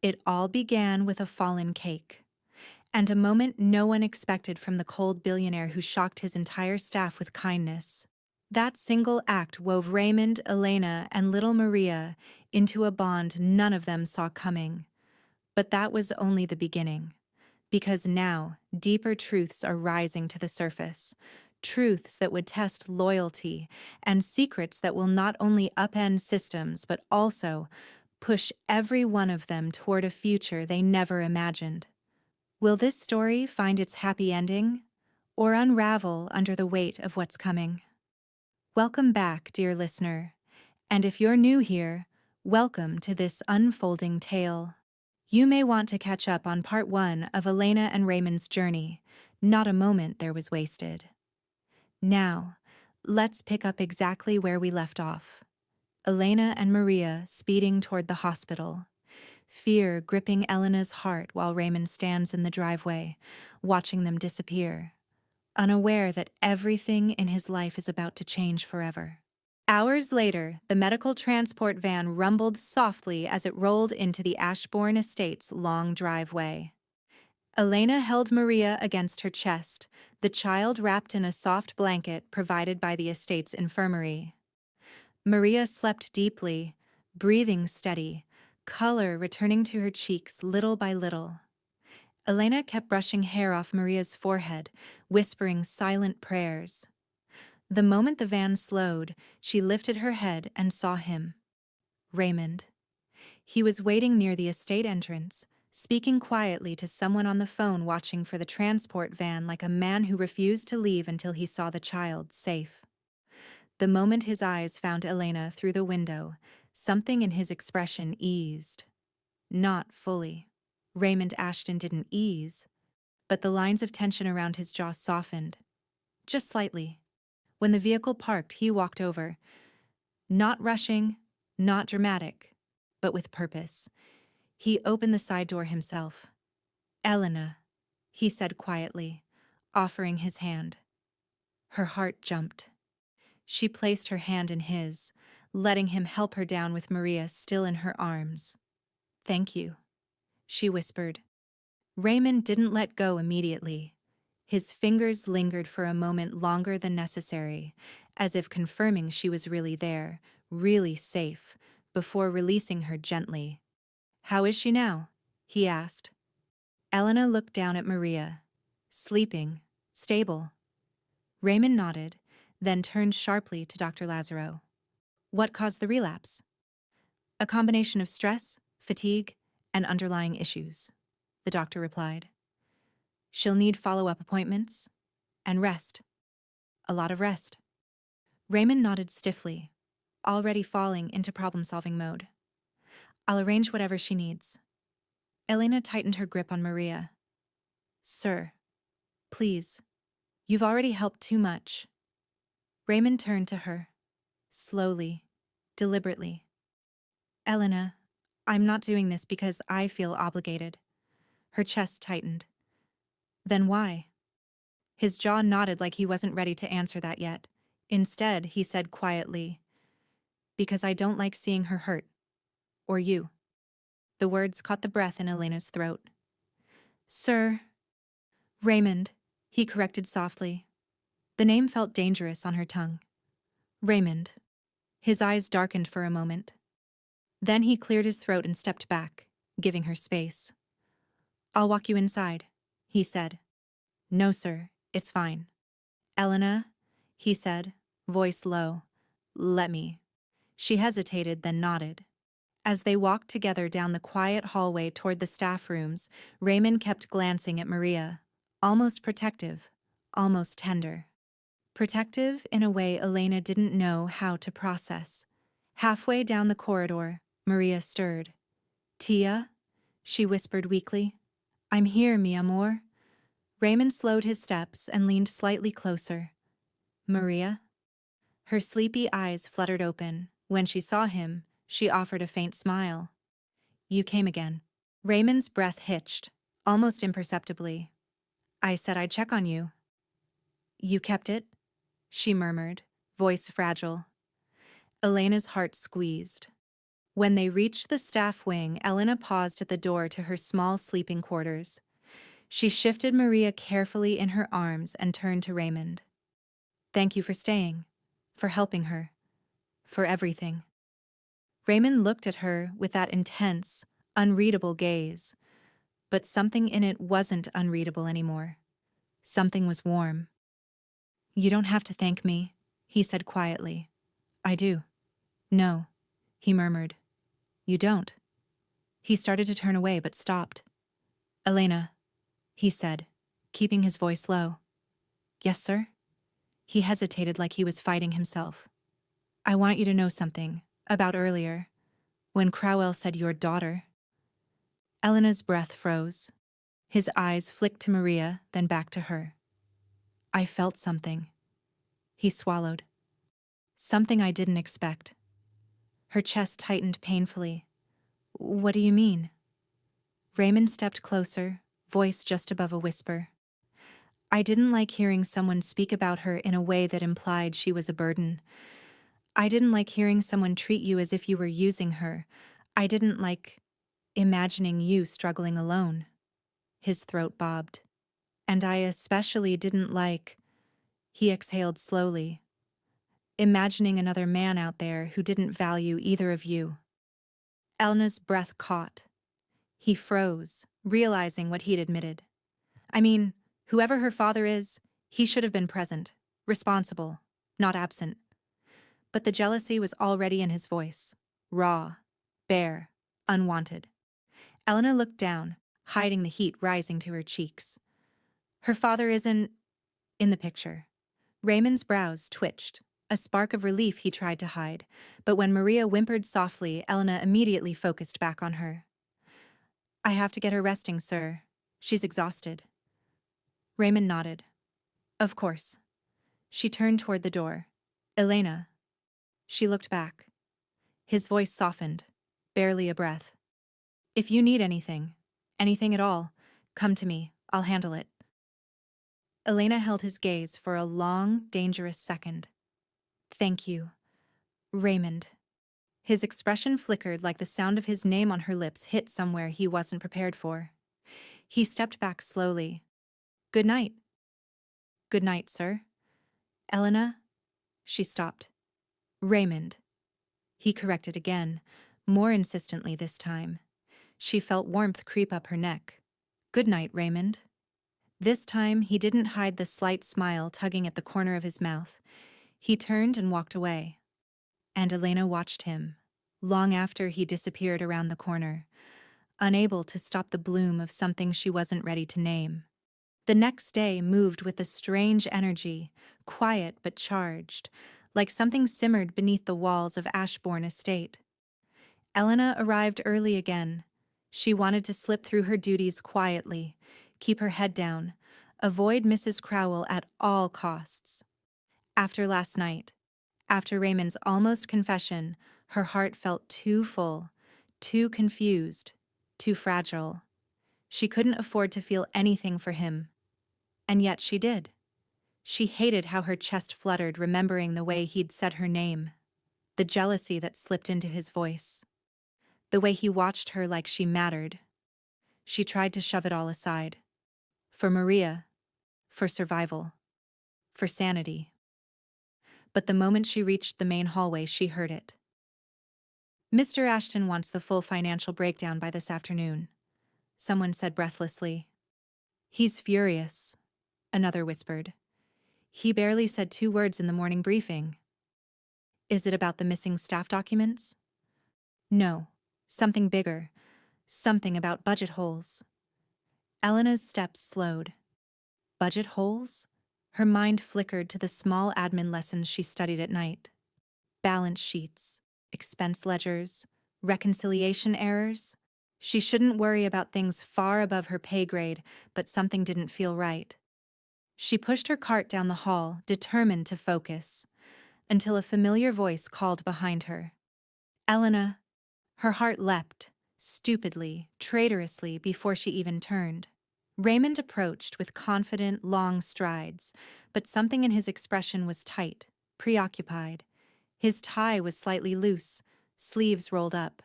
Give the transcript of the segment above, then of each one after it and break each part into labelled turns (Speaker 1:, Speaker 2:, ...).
Speaker 1: It all began with a fallen cake, and a moment no one expected from the cold billionaire who shocked his entire staff with kindness. That single act wove Raymond, Elena, and little Maria into a bond none of them saw coming. But that was only the beginning. Because now, deeper truths are rising to the surface. Truths that would test loyalty, and secrets that will not only upend systems but also push every one of them toward a future they never imagined. Will this story find its happy ending, or unravel under the weight of what's coming? Welcome back, dear listener. And if you're new here, welcome to this unfolding tale. You may want to catch up on part 1 of Elena and Raymond's journey. Not a moment there was wasted. Now, let's pick up exactly where we left off. Elena and Maria speeding toward the hospital. Fear gripping Elena's heart while Raymond stands in the driveway, watching them disappear, unaware that everything in his life is about to change forever. Hours later, the medical transport van rumbled softly as it rolled into the Ashborne Estate's long driveway. Elena held Maria against her chest, the child wrapped in a soft blanket provided by the estate's infirmary. Maria slept deeply, breathing steady, color returning to her cheeks little by little. Elena kept brushing hair off Maria's forehead, whispering silent prayers. The moment the van slowed, she lifted her head and saw him. Raymond. He was waiting near the estate entrance, speaking quietly to someone on the phone, watching for the transport van like a man who refused to leave until he saw the child safe. The moment his eyes found Elena through the window, something in his expression eased. Not fully. Raymond Ashton didn't ease, but the lines of tension around his jaw softened. Just slightly. When the vehicle parked, he walked over. Not rushing, not dramatic, but with purpose. He opened the side door himself. "Elena," he said quietly, offering his hand. Her heart jumped. She placed her hand in his, letting him help her down with Maria still in her arms. "Thank you," she whispered. Raymond didn't let go immediately. His fingers lingered for a moment longer than necessary, as if confirming she was really there, really safe, before releasing her gently. "How is she now?" he asked. Elena looked down at Maria. "Sleeping. Stable." Raymond nodded, then turned sharply to Dr. Lazaro. "What caused the relapse?" "A combination of stress, fatigue, and underlying issues," the doctor replied. "She'll need follow-up appointments and rest. A lot of rest." Raymond nodded stiffly, already falling into problem-solving mode. "I'll arrange whatever she needs." Elena tightened her grip on Maria. "Sir, please. You've already helped too much." Raymond turned to her, slowly, deliberately. "Elena, I'm not doing this because I feel obligated." Her chest tightened. "Then why?" His jaw nodded like he wasn't ready to answer that yet. Instead, he said quietly, "Because I don't like seeing her hurt. Or you." The words caught the breath in Elena's throat. "Sir." "Raymond," he corrected softly. The name felt dangerous on her tongue. "Raymond." His eyes darkened for a moment. Then he cleared his throat and stepped back, giving her space. "I'll walk you inside," he said. "No, sir, it's fine." "Elena," he said, voice low. "Let me." She hesitated, then nodded. As they walked together down the quiet hallway toward the staff rooms, Raymond kept glancing at Maria, almost protective, almost tender. Protective in a way Elena didn't know how to process. Halfway down the corridor, Maria stirred. "Tia?" she whispered weakly. "I'm here, mi amor." Raymond slowed his steps and leaned slightly closer. "Maria?" Her sleepy eyes fluttered open. When she saw him, she offered a faint smile. "You came again." Raymond's breath hitched, almost imperceptibly. "I said I'd check on you." "You kept it?" she murmured, voice fragile. Elena's heart squeezed. When they reached the staff wing, Elena paused at the door to her small sleeping quarters. She shifted Maria carefully in her arms and turned to Raymond. "Thank you for staying, for helping her, for everything." Raymond looked at her with that intense, unreadable gaze, but something in it wasn't unreadable anymore. Something was warm. "You don't have to thank me," he said quietly. "I do." "No," he murmured. "You don't." He started to turn away but stopped. "Elena," he said, keeping his voice low. "Yes, sir?" He hesitated like he was fighting himself. "I want you to know something about earlier, when Crowell said your daughter." Elena's breath froze. His eyes flicked to Maria, then back to her. "I felt something." He swallowed. "Something I didn't expect." Her chest tightened painfully. "What do you mean?" Raymond stepped closer, voice just above a whisper. "I didn't like hearing someone speak about her in a way that implied she was a burden. I didn't like hearing someone treat you as if you were using her. I didn't like imagining you struggling alone." His throat bobbed. "And I especially didn't like," he exhaled slowly, "imagining another man out there who didn't value either of you." Elena's breath caught. He froze, realizing what he'd admitted. I mean, whoever her father is, he should have been present, responsible, not absent. But the jealousy was already in his voice, raw, bare, unwanted. Elena looked down, hiding the heat rising to her cheeks. "Her father isn't in the picture." Raymond's brows twitched, a spark of relief he tried to hide, but when Maria whimpered softly, Elena immediately focused back on her. "I have to get her resting, sir. She's exhausted." Raymond nodded. "Of course." She turned toward the door. "Elena." She looked back. His voice softened, barely a breath. "If you need anything, anything at all, come to me. I'll handle it." Elena held his gaze for a long, dangerous second. "Thank you, Raymond." His expression flickered like the sound of his name on her lips hit somewhere he wasn't prepared for. He stepped back slowly. "Good night." "Good night, sir." "Elena?" She stopped. "Raymond." He corrected again, more insistently this time. She felt warmth creep up her neck. "Good night, Raymond." This time he didn't hide the slight smile tugging at the corner of his mouth. He turned and walked away. And Elena watched him, long after he disappeared around the corner, unable to stop the bloom of something she wasn't ready to name. The next day moved with a strange energy, quiet but charged, like something simmered beneath the walls of Ashborne Estate. Elena arrived early again. She wanted to slip through her duties quietly, keep her head down, avoid Mrs. Crowell at all costs. After last night, after Raymond's almost confession, her heart felt too full, too confused, too fragile. She couldn't afford to feel anything for him. And yet she did. She hated how her chest fluttered, remembering the way he'd said her name, the jealousy that slipped into his voice, the way he watched her like she mattered. She tried to shove it all aside. For Maria, for survival, for sanity. But the moment she reached the main hallway, she heard it. "Mr. Ashton wants the full financial breakdown by this afternoon," someone said breathlessly. "He's furious," another whispered. "He barely said 2 words in the morning briefing." "Is it about the missing staff documents?" "No, something bigger, something about budget holes." Elena's steps slowed. Budget holes? Her mind flickered to the small admin lessons she studied at night. Balance sheets, expense ledgers, reconciliation errors. She shouldn't worry about things far above her pay grade, but something didn't feel right. She pushed her cart down the hall, determined to focus, until a familiar voice called behind her. "Elena." Her heart leapt, stupidly, traitorously, before she even turned. Raymond approached with confident, long strides, but something in his expression was tight, preoccupied. His tie was slightly loose, sleeves rolled up,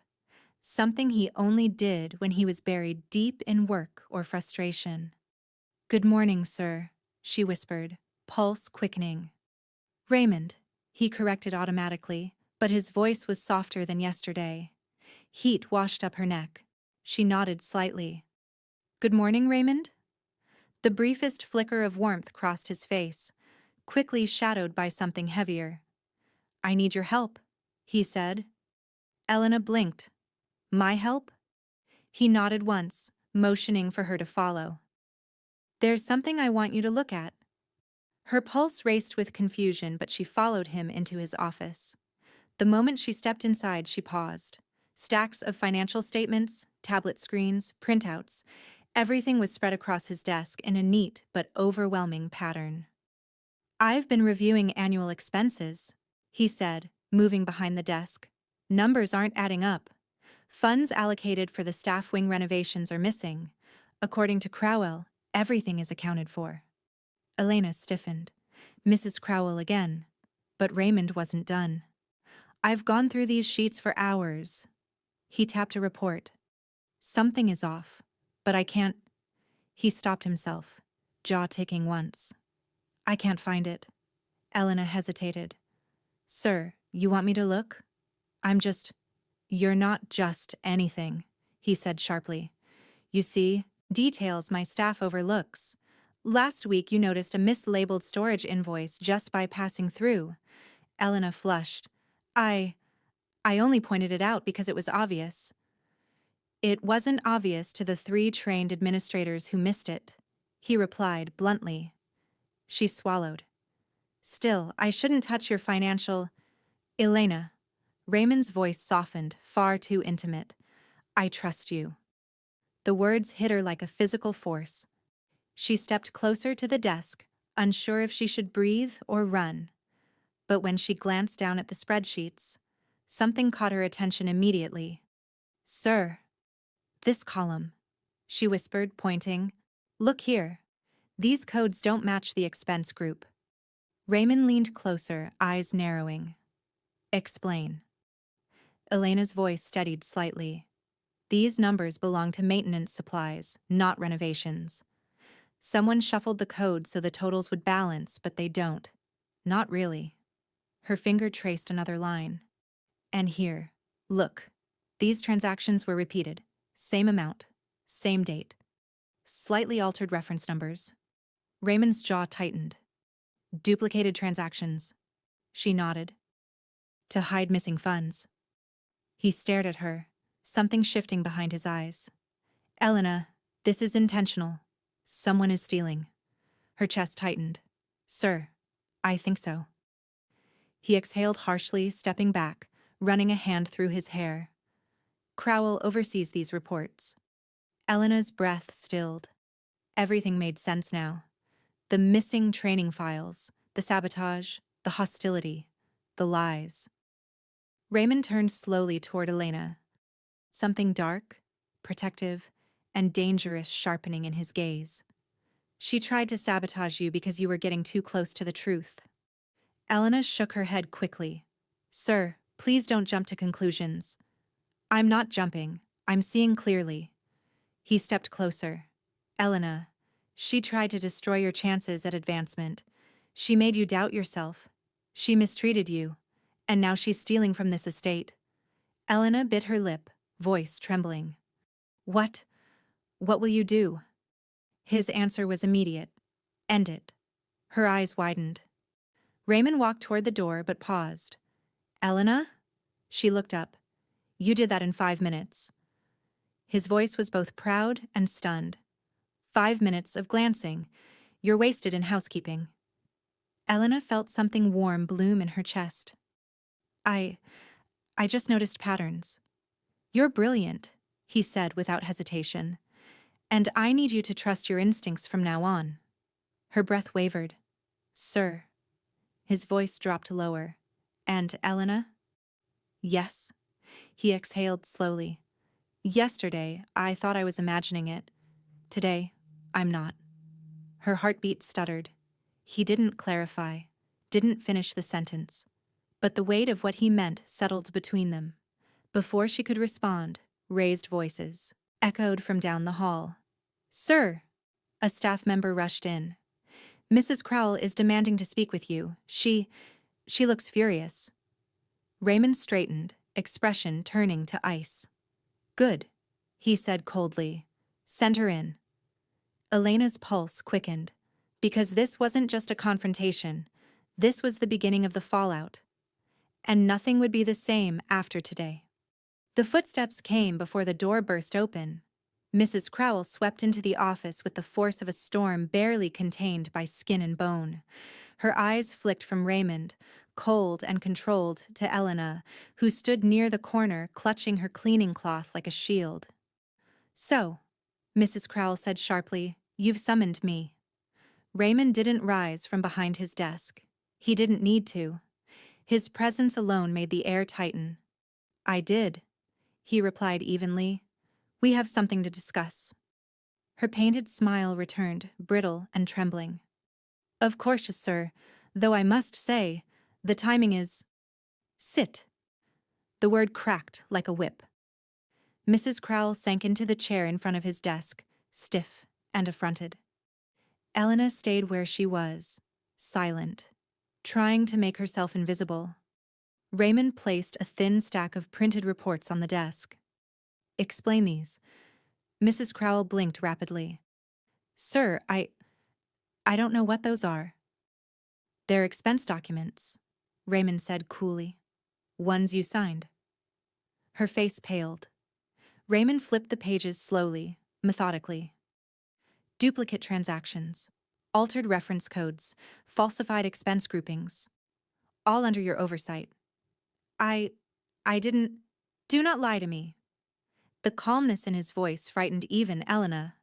Speaker 1: something he only did when he was buried deep in work or frustration. "Good morning, sir," she whispered, pulse quickening. "Raymond," he corrected automatically, but his voice was softer than yesterday. Heat washed up her neck. She nodded slightly. "Good morning, Raymond?" The briefest flicker of warmth crossed his face, quickly shadowed by something heavier. "I need your help," he said. Elena blinked. "My help?" He nodded once, motioning for her to follow. "There's something I want you to look at." Her pulse raced with confusion, but she followed him into his office. The moment she stepped inside, she paused. Stacks of financial statements, tablet screens, printouts, everything was spread across his desk in a neat but overwhelming pattern. "I've been reviewing annual expenses," he said, moving behind the desk. "Numbers aren't adding up. Funds allocated for the staff wing renovations are missing. According to Crowell, everything is accounted for." Elena stiffened. Mrs. Crowell again. But Raymond wasn't done. "I've gone through these sheets for hours." He tapped a report. "Something is off, but I can't—" He stopped himself, jaw ticking once. "I can't find it." Elena hesitated. "Sir, you want me to look?" "You're not just anything," he said sharply. "You see, details my staff overlooks. Last week you noticed a mislabeled storage invoice just by passing through." Elena flushed. I only pointed it out because it was obvious." "It wasn't obvious to the 3 trained administrators who missed it," he replied bluntly. She swallowed. "Still, I shouldn't touch your financial—" "Elena." Raymond's voice softened, far too intimate. "I trust you." The words hit her like a physical force. She stepped closer to the desk, unsure if she should breathe or run. But when she glanced down at the spreadsheets, something caught her attention immediately. "Sir." "This column," she whispered, pointing. "Look here. These codes don't match the expense group." Raymond leaned closer, eyes narrowing. "Explain." Elena's voice steadied slightly. "These numbers belong to maintenance supplies, not renovations. Someone shuffled the code so the totals would balance, but they don't. Not really." Her finger traced another line. "And here, look. These transactions were repeated. Same amount, same date. Slightly altered reference numbers." Raymond's jaw tightened. "Duplicated transactions." She nodded. "To hide missing funds." He stared at her, something shifting behind his eyes. "Elena, this is intentional. Someone is stealing." Her chest tightened. "Sir, I think so." He exhaled harshly, stepping back, running a hand through his hair. "Crowell oversees these reports." Elena's breath stilled. Everything made sense now. The missing training files, the sabotage, the hostility, the lies. Raymond turned slowly toward Elena, something dark, protective, and dangerous sharpening in his gaze. "She tried to sabotage you because you were getting too close to the truth." Elena shook her head quickly. "Sir, please don't jump to conclusions." "I'm not jumping. I'm seeing clearly." He stepped closer. "Elena, she tried to destroy your chances at advancement. She made you doubt yourself. She mistreated you. And now she's stealing from this estate." Elena bit her lip, voice trembling. What will you do?" His answer was immediate. "End it." Her eyes widened. Raymond walked toward the door but paused. "Elena?" She looked up. "You did that in 5 minutes." His voice was both proud and stunned. 5 minutes of glancing. You're wasted in housekeeping." Elena felt something warm bloom in her chest. I just noticed patterns." "You're brilliant," he said without hesitation. "And I need you to trust your instincts from now on." Her breath wavered. "Sir." His voice dropped lower. "And Elena?" "Yes." He exhaled slowly. "Yesterday, I thought I was imagining it. Today, I'm not." Her heartbeat stuttered. He didn't clarify, didn't finish the sentence. But the weight of what he meant settled between them. Before she could respond, raised voices echoed from down the hall. "Sir!" A staff member rushed in. "Mrs. Crowell is demanding to speak with you. She looks furious." Raymond straightened, expression turning to ice. "Good," he said coldly. "Send her in." Elena's pulse quickened, because this wasn't just a confrontation. This was the beginning of the fallout. And nothing would be the same after today. The footsteps came before the door burst open. Mrs. Crowell swept into the office with the force of a storm barely contained by skin and bone. Her eyes flicked from Raymond, cold and controlled, to Elena, who stood near the corner clutching her cleaning cloth like a shield. "So," Mrs. Crowell said sharply, "you've summoned me." Raymond didn't rise from behind his desk. He didn't need to. His presence alone made the air tighten. "I did," he replied evenly. "We have something to discuss." Her painted smile returned, brittle and trembling. "Of course, sir, though I must say, the timing is—" "Sit." The word cracked like a whip. Mrs. Crowell sank into the chair in front of his desk, stiff and affronted. Elena stayed where she was, silent, trying to make herself invisible. Raymond placed a thin stack of printed reports on the desk. "Explain these." Mrs. Crowell blinked rapidly. "Sir, I don't know what those are." "They're expense documents," Raymond said coolly. "Ones you signed." Her face paled. Raymond flipped the pages slowly, methodically. Duplicate transactions, altered reference codes, falsified expense groupings, all under your oversight. I didn't. Do not lie to me." The calmness in his voice frightened even Elena.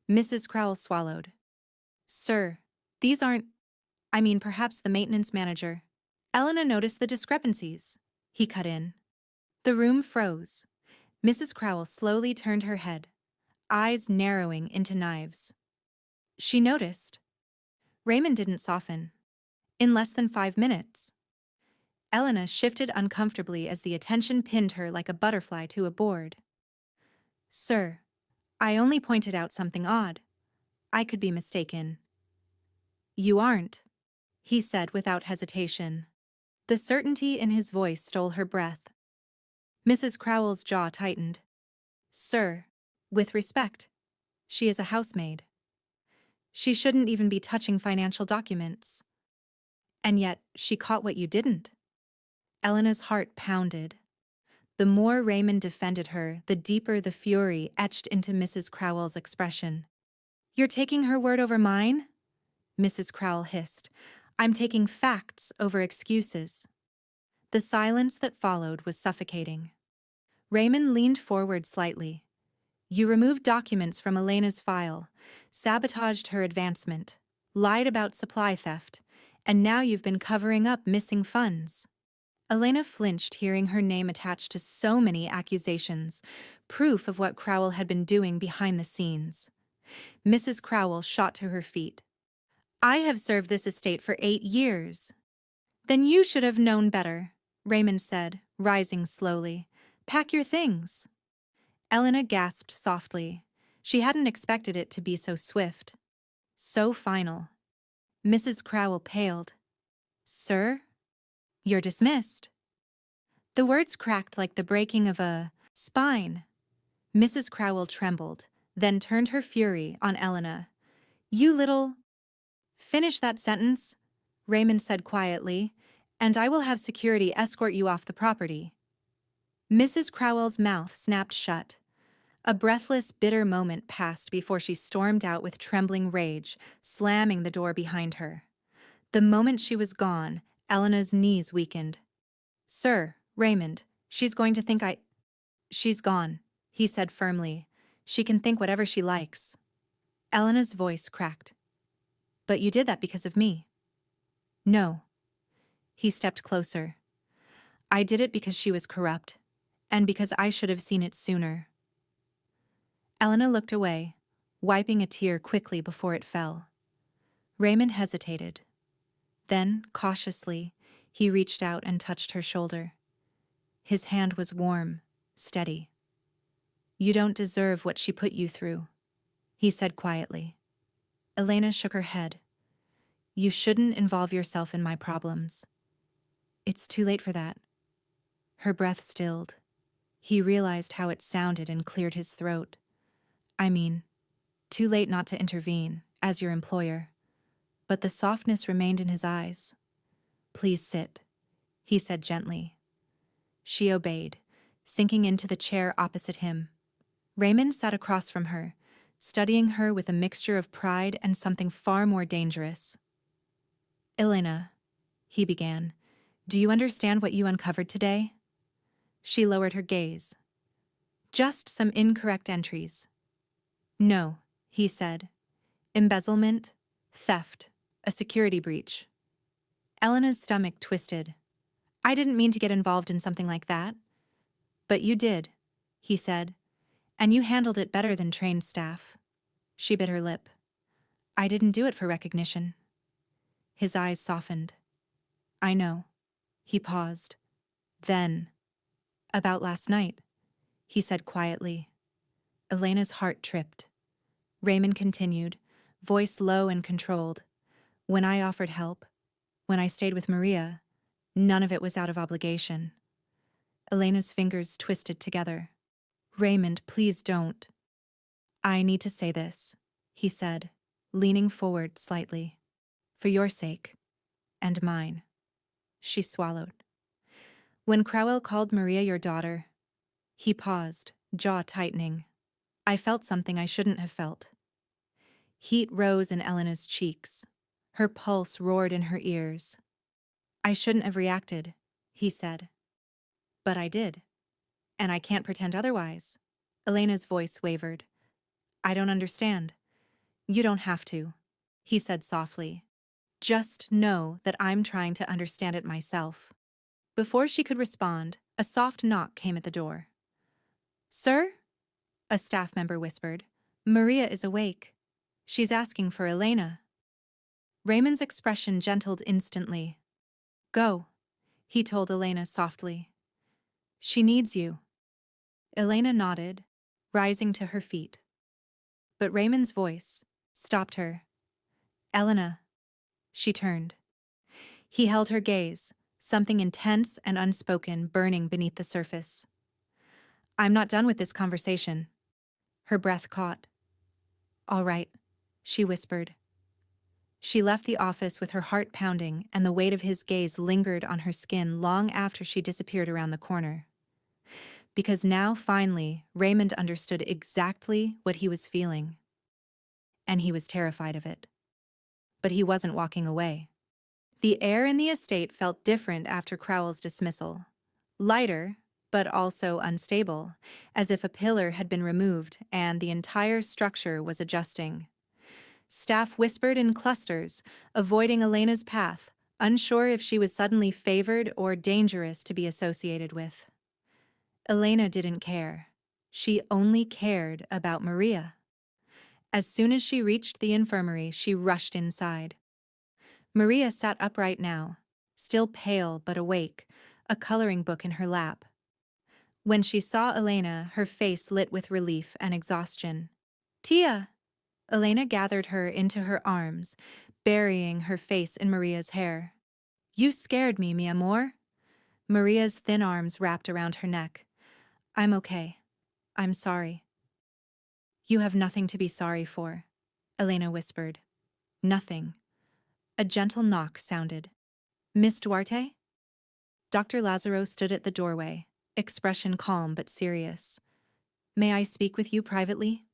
Speaker 1: Mrs. Crowell swallowed. "Sir, these aren't. I mean, perhaps the maintenance manager." Elena noticed the discrepancies. He cut in. The room froze. Mrs. Crowell slowly turned her head, eyes narrowing into knives. She noticed. Raymond didn't soften. In less than 5 minutes. Elena shifted uncomfortably as the attention pinned her like a butterfly to a board. "Sir, I only pointed out something odd. I could be mistaken." "You aren't," he said without hesitation. The certainty in his voice stole her breath. Mrs. Crowell's jaw tightened. "Sir, with respect, she is a housemaid. She shouldn't even be touching financial documents. And yet, she caught what you didn't." Elena's heart pounded. The more Raymond defended her, the deeper the fury etched into Mrs. Crowell's expression. "You're taking her word over mine?" Mrs. Crowell hissed. "I'm taking facts over excuses." The silence that followed was suffocating. Raymond leaned forward slightly. "You removed documents from Elena's file, sabotaged her advancement, lied about supply theft, and now you've been covering up missing funds." Elena flinched hearing her name attached to so many accusations, proof of what Crowell had been doing behind the scenes. Mrs. Crowell shot to her feet. "I have served this estate for 8 years. "Then you should have known better," Raymond said, rising slowly. "Pack your things." Elena gasped softly. She hadn't expected it to be so swift, so final. Mrs. Crowell paled. "Sir, you're dismissed." The words cracked like the breaking of a spine. Mrs. Crowell trembled, then turned her fury on Elena. "You little—" "Finish that sentence," Raymond said quietly, "and I will have security escort you off the property." Mrs. Crowell's mouth snapped shut. A breathless, bitter moment passed before she stormed out with trembling rage, slamming the door behind her. The moment she was gone, Elena's knees weakened. "Sir, Raymond, she's going to think I—" "She's gone," he said firmly. "She can think whatever she likes." Elena's voice cracked. "But you did that because of me." "No." He stepped closer. "I did it because she was corrupt, and because I should have seen it sooner." Elena looked away, wiping a tear quickly before it fell. Raymond hesitated. Then, cautiously, he reached out and touched her shoulder. His hand was warm, steady. "You don't deserve what she put you through," he said quietly. Elena shook her head. "You shouldn't involve yourself in my problems." "It's too late for that." Her breath stilled. He realized how it sounded and cleared his throat. "I mean, too late not to intervene, as your employer." But the softness remained in his eyes. "Please sit," he said gently. She obeyed, sinking into the chair opposite him. Raymond sat across from her, studying her with a mixture of pride and something far more dangerous. "Elena," he began, "do you understand what you uncovered today?" She lowered her gaze. "Just some incorrect entries." "No," he said. "Embezzlement, theft, a security breach." Elena's stomach twisted. "I didn't mean to get involved in something like that." "But you did," he said, "and you handled it better than trained staff." She bit her lip. "I didn't do it for recognition." His eyes softened. "I know." He paused. "Then, about last night," he said quietly. Elena's heart tripped. Raymond continued, voice low and controlled. "When I offered help, when I stayed with Maria, none of it was out of obligation." Elena's fingers twisted together. "Raymond, please don't." "I need to say this," he said, leaning forward slightly. "For your sake, and mine." She swallowed. "When Crowell called Maria your daughter," he paused, jaw tightening, "I felt something I shouldn't have felt." Heat rose in Elena's cheeks. Her pulse roared in her ears. "I shouldn't have reacted," he said. "But I did. And I can't pretend otherwise." Elena's voice wavered. "I don't understand." "You don't have to," he said softly. "Just know that I'm trying to understand it myself." Before she could respond, a soft knock came at the door. "Sir?" a staff member whispered. "Maria is awake. She's asking for Elena." Raymond's expression gentled instantly. "Go," he told Elena softly. "She needs you." Elena nodded, rising to her feet. But Raymond's voice stopped her. "Elena." She turned. He held her gaze, something intense and unspoken burning beneath the surface. "I'm not done with this conversation." Her breath caught. "All right," she whispered. She left the office with her heart pounding, and the weight of his gaze lingered on her skin long after she disappeared around the corner. Because now, finally, Raymond understood exactly what he was feeling. And he was terrified of it. But he wasn't walking away. The air in the estate felt different after Crowell's dismissal. Lighter, but also unstable, as if a pillar had been removed and the entire structure was adjusting. Staff whispered in clusters, avoiding Elena's path, unsure if she was suddenly favored or dangerous to be associated with. Elena didn't care. She only cared about Maria. As soon as she reached the infirmary, she rushed inside. Maria sat upright now, still pale but awake, a coloring book in her lap. When she saw Elena, her face lit with relief and exhaustion. "Tia!" Elena gathered her into her arms, burying her face in Maria's hair. "You scared me, mi amor." Maria's thin arms wrapped around her neck. "I'm okay. I'm sorry." "You have nothing to be sorry for," Elena whispered. "Nothing." A gentle knock sounded. "Miss Duarte?" Dr. Lazaro stood at the doorway, expression calm but serious. "May I speak with you privately?"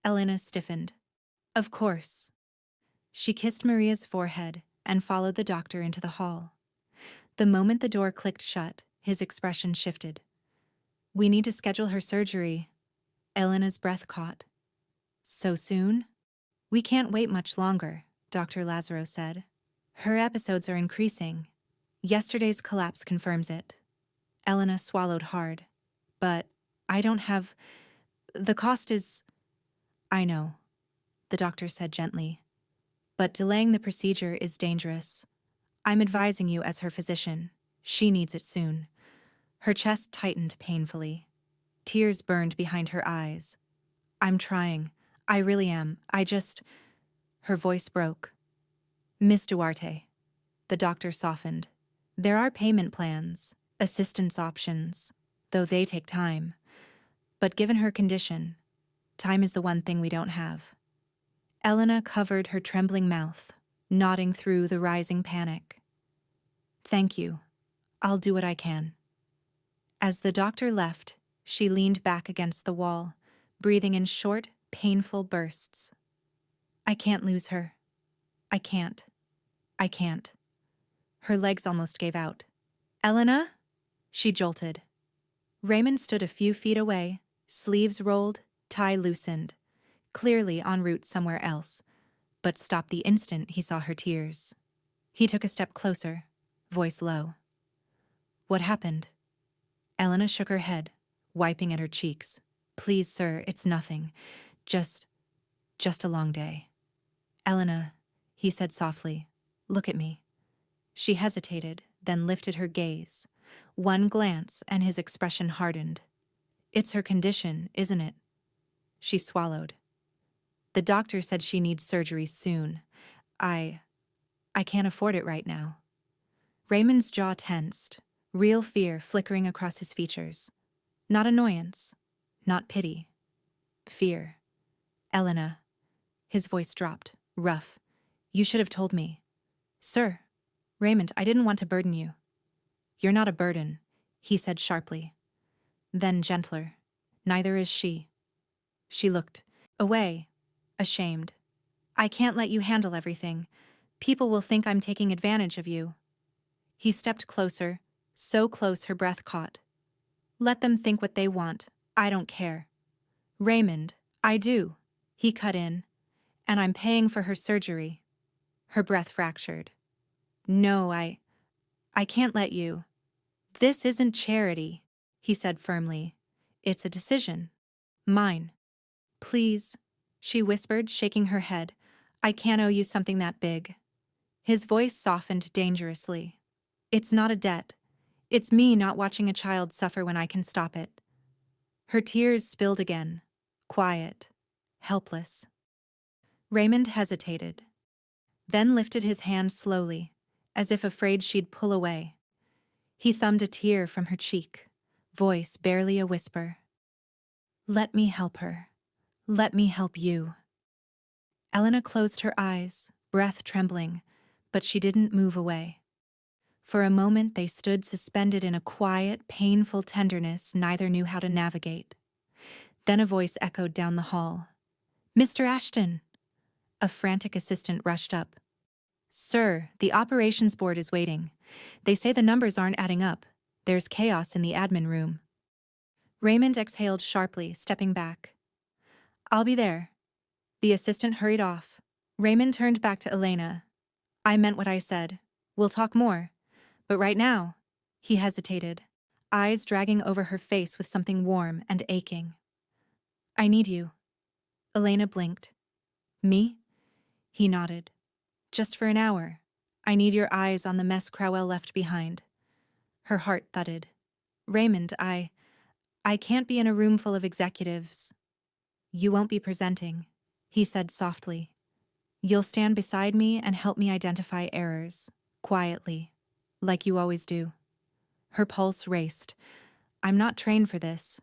Speaker 1: Elena stiffened. "Of course." She kissed Maria's forehead and followed the doctor into the hall. The moment the door clicked shut, his expression shifted. "We need to schedule her surgery." Elena's breath caught. "So soon?" "We can't wait much longer," Dr. Lazaro said. "Her episodes are increasing. Yesterday's collapse confirms it." Elena swallowed hard. "But I don't have... The cost is..." "I know," the doctor said gently. "But delaying the procedure is dangerous. I'm advising you as her physician. She needs it soon." Her chest tightened painfully. Tears burned behind her eyes. I'm trying. I really am. Her voice broke. Miss Duarte. The doctor softened. There are payment plans, assistance options, though they take time. But given her condition, time is the one thing we don't have. Elena covered her trembling mouth, nodding through the rising panic. Thank you. I'll do what I can. As the doctor left, she leaned back against the wall, breathing in short, painful bursts. I can't lose her. I can't. I can't. Her legs almost gave out. Elena? She jolted. Raymond stood a few feet away, sleeves rolled, tie loosened, clearly en route somewhere else, but stopped the instant he saw her tears. He took a step closer, voice low. What happened? Elena shook her head, wiping at her cheeks. Please, sir, it's nothing. Just a long day. Elena, he said softly, look at me. She hesitated, then lifted her gaze. One glance and his expression hardened. It's her condition, isn't it? She swallowed. The doctor said she needs surgery soon. I can't afford it right now. Raymond's jaw tensed, real fear flickering across his features. Not annoyance, not pity. Fear. Elena. His voice dropped, rough. You should have told me. Sir. Raymond, I didn't want to burden you. You're not a burden, he said sharply. Then gentler. Neither is she. She looked away, ashamed. I can't let you handle everything. People will think I'm taking advantage of you. He stepped closer, so close her breath caught. Let them think what they want. I don't care. Raymond, I do. He cut in. And I'm paying for her surgery. Her breath fractured. No, I can't let you. This isn't charity, he said firmly. It's a decision. Mine. Please, she whispered, shaking her head. I can't owe you something that big. His voice softened dangerously. It's not a debt. It's me not watching a child suffer when I can stop it. Her tears spilled again, quiet, helpless. Raymond hesitated, then lifted his hand slowly, as if afraid she'd pull away. He thumbed a tear from her cheek, voice barely a whisper. Let me help her. Let me help you. Elena closed her eyes, breath trembling, but she didn't move away. For a moment they stood suspended in a quiet, painful tenderness neither knew how to navigate. Then a voice echoed down the hall. Mr. Ashton! A frantic assistant rushed up. Sir, the operations board is waiting. They say the numbers aren't adding up. There's chaos in the admin room. Raymond exhaled sharply, stepping back. I'll be there. The assistant hurried off. Raymond turned back to Elena. I meant what I said. We'll talk more. But right now, he hesitated, eyes dragging over her face with something warm and aching. I need you. Elena blinked. Me? He nodded. Just for an hour. I need your eyes on the mess Crowell left behind. Her heart thudded. Raymond, I can't be in a room full of executives. You won't be presenting, he said softly. You'll stand beside me and help me identify errors, quietly, like you always do. Her pulse raced. I'm not trained for this.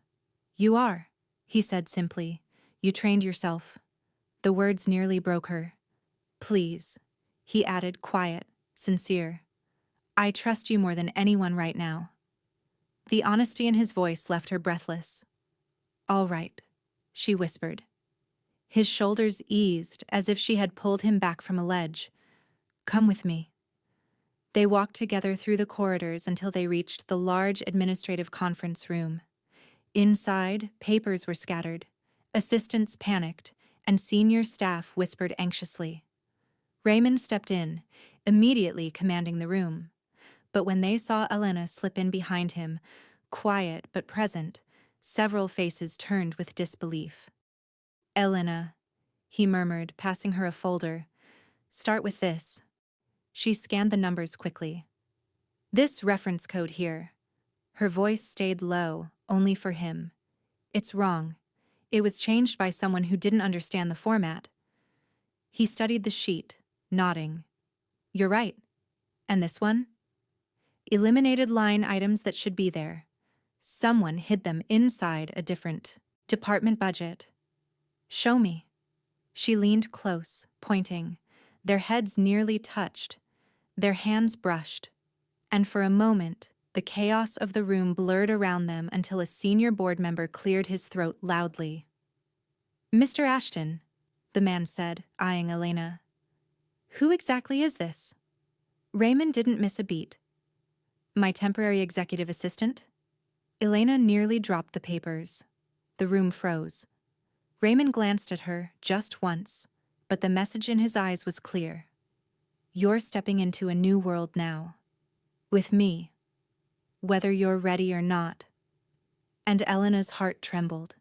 Speaker 1: You are, he said simply. You trained yourself. The words nearly broke her. Please, he added, quiet, sincere. I trust you more than anyone right now. The honesty in his voice left her breathless. All right, she whispered. His shoulders eased as if she had pulled him back from a ledge. Come with me. They walked together through the corridors until they reached the large administrative conference room. Inside, papers were scattered, assistants panicked, and senior staff whispered anxiously. Raymond stepped in, immediately commanding the room. But when they saw Elena slip in behind him, quiet but present, several faces turned with disbelief. Elena, he murmured, passing her a folder. Start with this. She scanned the numbers quickly. This reference code here. Her voice stayed low, only for him. It's wrong. It was changed by someone who didn't understand the format. He studied the sheet, nodding. You're right. And this one? Eliminated line items that should be there. Someone hid them inside a different department budget. Show me. She leaned close, pointing. Their heads nearly touched. Their hands brushed. And for a moment, the chaos of the room blurred around them until a senior board member cleared his throat loudly. Mr. Ashton, the man said, eyeing Elena. Who exactly is this? Raymond didn't miss a beat. My temporary executive assistant? Elena nearly dropped the papers. The room froze. Raymond glanced at her just once, but the message in his eyes was clear. You're stepping into a new world now. With me. Whether you're ready or not. And Elena's heart trembled,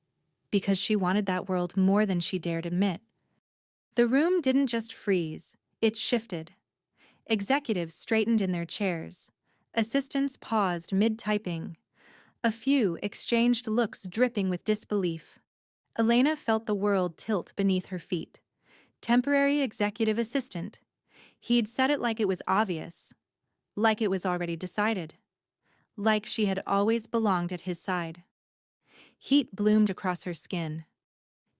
Speaker 1: because she wanted that world more than she dared admit. The room didn't just freeze, it shifted. Executives straightened in their chairs. Assistants paused mid-typing. A few exchanged looks dripping with disbelief. Elena felt the world tilt beneath her feet. Temporary executive assistant. He'd said it like it was obvious. Like it was already decided. Like she had always belonged at his side. Heat bloomed across her skin.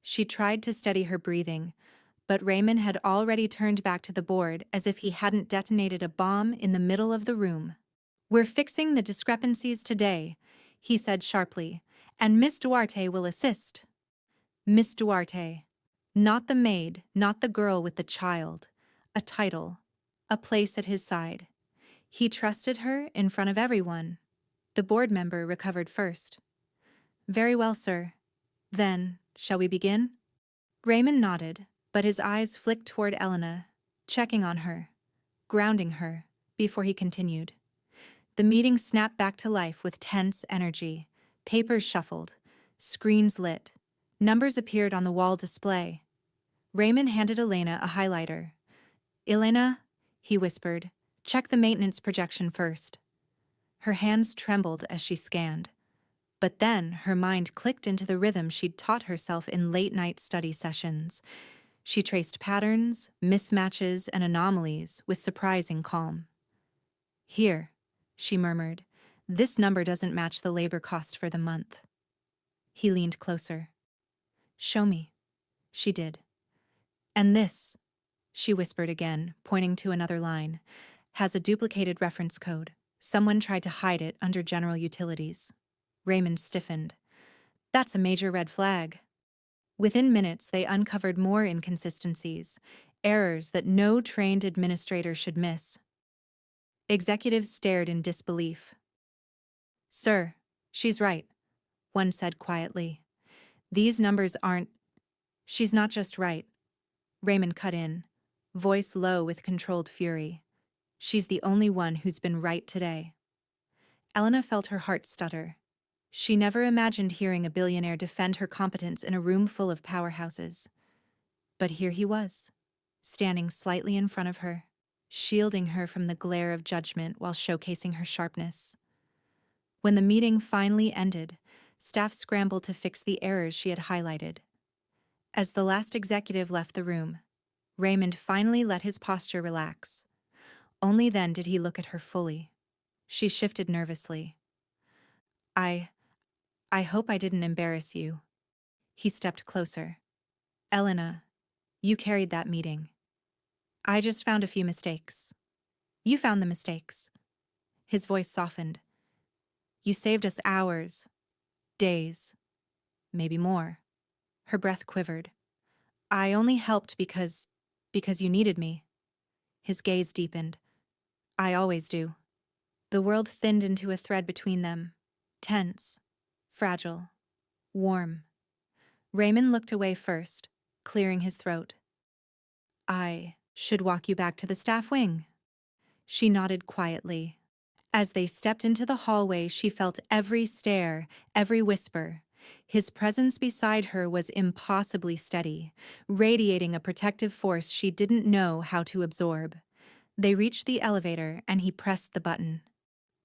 Speaker 1: She tried to steady her breathing, but Raymond had already turned back to the board as if he hadn't detonated a bomb in the middle of the room. We're fixing the discrepancies today, he said sharply, and Miss Duarte will assist. Miss Duarte. Not the maid, not the girl with the child. A title. A place at his side. He trusted her in front of everyone. The board member recovered first. Very well, sir. Then, shall we begin? Raymond nodded, but his eyes flicked toward Elena, checking on her, grounding her, before he continued. The meeting snapped back to life with tense energy. Papers shuffled, screens lit, numbers appeared on the wall display. Raymond handed Elena a highlighter. Elena, he whispered, check the maintenance projection first. Her hands trembled as she scanned. But then her mind clicked into the rhythm she'd taught herself in late-night study sessions. She traced patterns, mismatches, and anomalies with surprising calm. Here, she murmured, this number doesn't match the labor cost for the month. He leaned closer. Show me. She did. And this, she whispered again, pointing to another line, has a duplicated reference code. Someone tried to hide it under general utilities. Raymond stiffened. That's a major red flag. Within minutes, they uncovered more inconsistencies, errors that no trained administrator should miss. Executives stared in disbelief. Sir, she's right, one said quietly. These numbers aren't... She's not just right. Raymond cut in, voice low with controlled fury. She's the only one who's been right today. Elena felt her heart stutter. She never imagined hearing a billionaire defend her competence in a room full of powerhouses. But here he was, standing slightly in front of her, shielding her from the glare of judgment while showcasing her sharpness. When the meeting finally ended, staff scrambled to fix the errors she had highlighted. As the last executive left the room, Raymond finally let his posture relax. Only then did he look at her fully. She shifted nervously. I hope I didn't embarrass you. He stepped closer. Elena, you carried that meeting. I just found a few mistakes. You found the mistakes. His voice softened. You saved us hours, days, maybe more. Her breath quivered. I only helped because you needed me. His gaze deepened. I always do. The world thinned into a thread between them, tense, fragile, warm. Raymond looked away first, clearing his throat. I should walk you back to the staff wing. She nodded quietly. As they stepped into the hallway, she felt every stare, every whisper. His presence beside her was impossibly steady, radiating a protective force she didn't know how to absorb. They reached the elevator, and he pressed the button.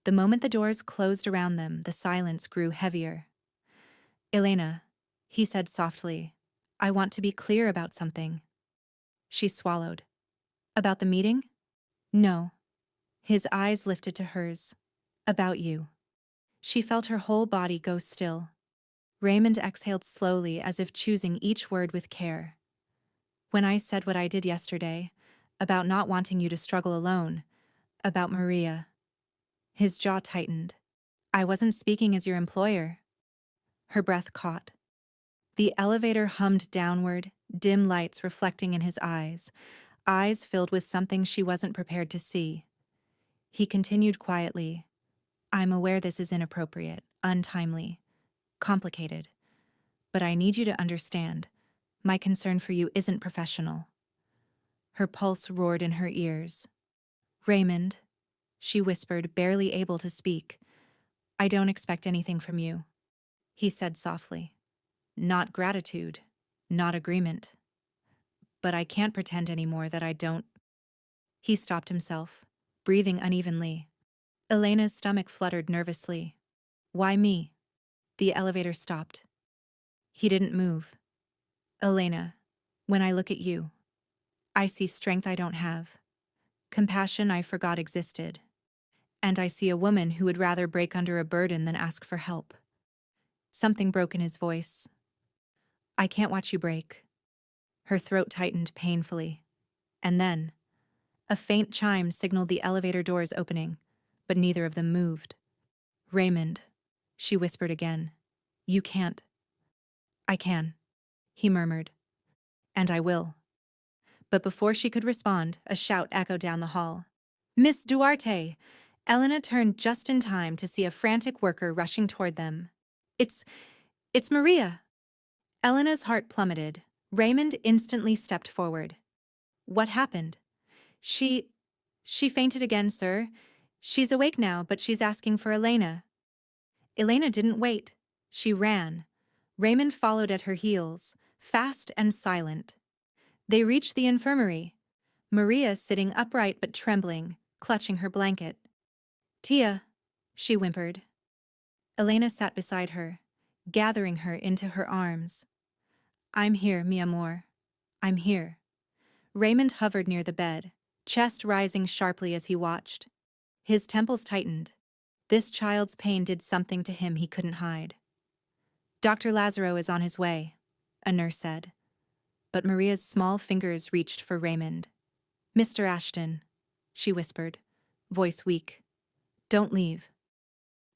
Speaker 1: The moment the doors closed around them, the silence grew heavier. "Elena," he said softly, "I want to be clear about something." She swallowed. "About the meeting?" "No." His eyes lifted to hers. "About you." She felt her whole body go still. Raymond exhaled slowly, as if choosing each word with care. "When I said what I did yesterday, about not wanting you to struggle alone, about Maria." His jaw tightened. "I wasn't speaking as your employer." Her breath caught. The elevator hummed downward, dim lights reflecting in his eyes filled with something she wasn't prepared to see. He continued quietly, "I'm aware this is inappropriate, untimely, complicated, but I need you to understand, my concern for you isn't professional." Her pulse roared in her ears. "Raymond," she whispered, barely able to speak, "I don't expect anything from you." He said softly, "Not gratitude, not agreement. But I can't pretend anymore that I don't." He stopped himself, breathing unevenly. Elena's stomach fluttered nervously. "Why me?" The elevator stopped. He didn't move. "Elena, when I look at you, I see strength I don't have, compassion I forgot existed, and I see a woman who would rather break under a burden than ask for help." Something broke in his voice. "I can't watch you break." Her throat tightened painfully. And then, a faint chime signaled the elevator doors opening, but neither of them moved. "Raymond," she whispered again, "you can't." "I can," he murmured. "And I will." But before she could respond, a shout echoed down the hall. "Miss Duarte!" Elena turned just in time to see a frantic worker rushing toward them. It's Maria!" Elena's heart plummeted. Raymond instantly stepped forward. "What happened?" She fainted again, sir. She's awake now, but she's asking for Elena." Elena didn't wait. She ran. Raymond followed at her heels, fast and silent. They reached the infirmary. Maria sitting upright but trembling, clutching her blanket. "Tia," she whimpered. Elena sat beside her, gathering her into her arms. "I'm here, mi amor. I'm here." Raymond hovered near the bed, chest rising sharply as he watched. His temples tightened. This child's pain did something to him he couldn't hide. "Dr. Lazaro is on his way," a nurse said. But Maria's small fingers reached for Raymond. "Mr. Ashton," she whispered, voice weak. "Don't leave."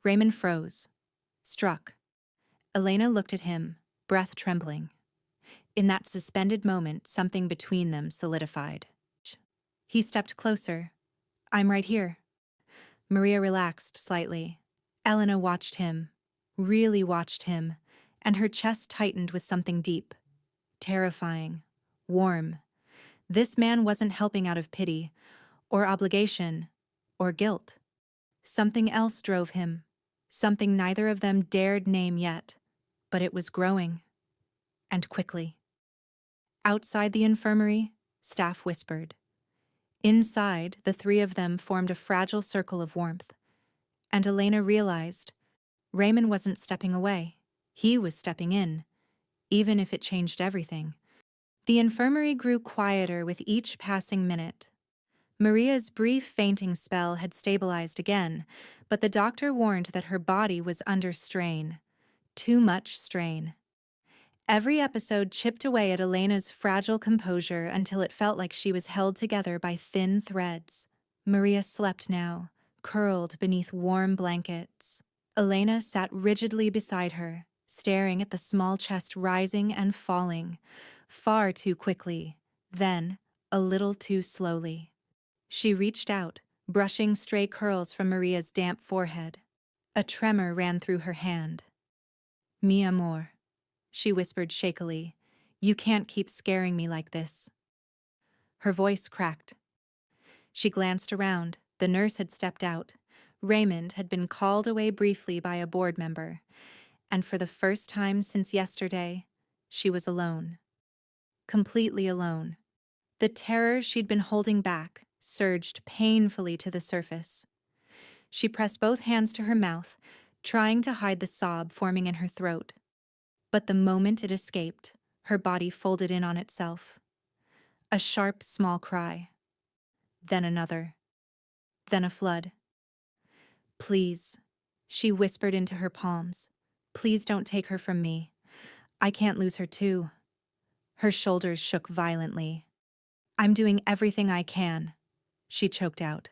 Speaker 1: Raymond froze, struck. Elena looked at him, breath trembling. In that suspended moment, something between them solidified. He stepped closer. "I'm right here." Maria relaxed slightly. Elena watched him, really watched him, and her chest tightened with something deep, terrifying, warm. This man wasn't helping out of pity, or obligation, or guilt. Something else drove him, something neither of them dared name yet, but it was growing, and quickly. Outside the infirmary, staff whispered. Inside, the three of them formed a fragile circle of warmth, and Elena realized Raymond wasn't stepping away. He was stepping in, even if it changed everything. The infirmary grew quieter with each passing minute. Maria's brief fainting spell had stabilized again, but the doctor warned that her body was under strain. Too much strain. Every episode chipped away at Elena's fragile composure until it felt like she was held together by thin threads. Maria slept now, curled beneath warm blankets. Elena sat rigidly beside her, staring at the small chest rising and falling, far too quickly, then a little too slowly. She reached out, brushing stray curls from Maria's damp forehead. A tremor ran through her hand. "Mi amor," she whispered shakily, "you can't keep scaring me like this." Her voice cracked. She glanced around. The nurse had stepped out. Raymond had been called away briefly by a board member, and for the first time since yesterday, she was alone. Completely alone. The terror she'd been holding back surged painfully to the surface. She pressed both hands to her mouth, trying to hide the sob forming in her throat. But the moment it escaped, her body folded in on itself. A sharp, small cry. Then another. Then a flood. "Please," she whispered into her palms. "Please don't take her from me. I can't lose her too." Her shoulders shook violently. "I'm doing everything I can," she choked out.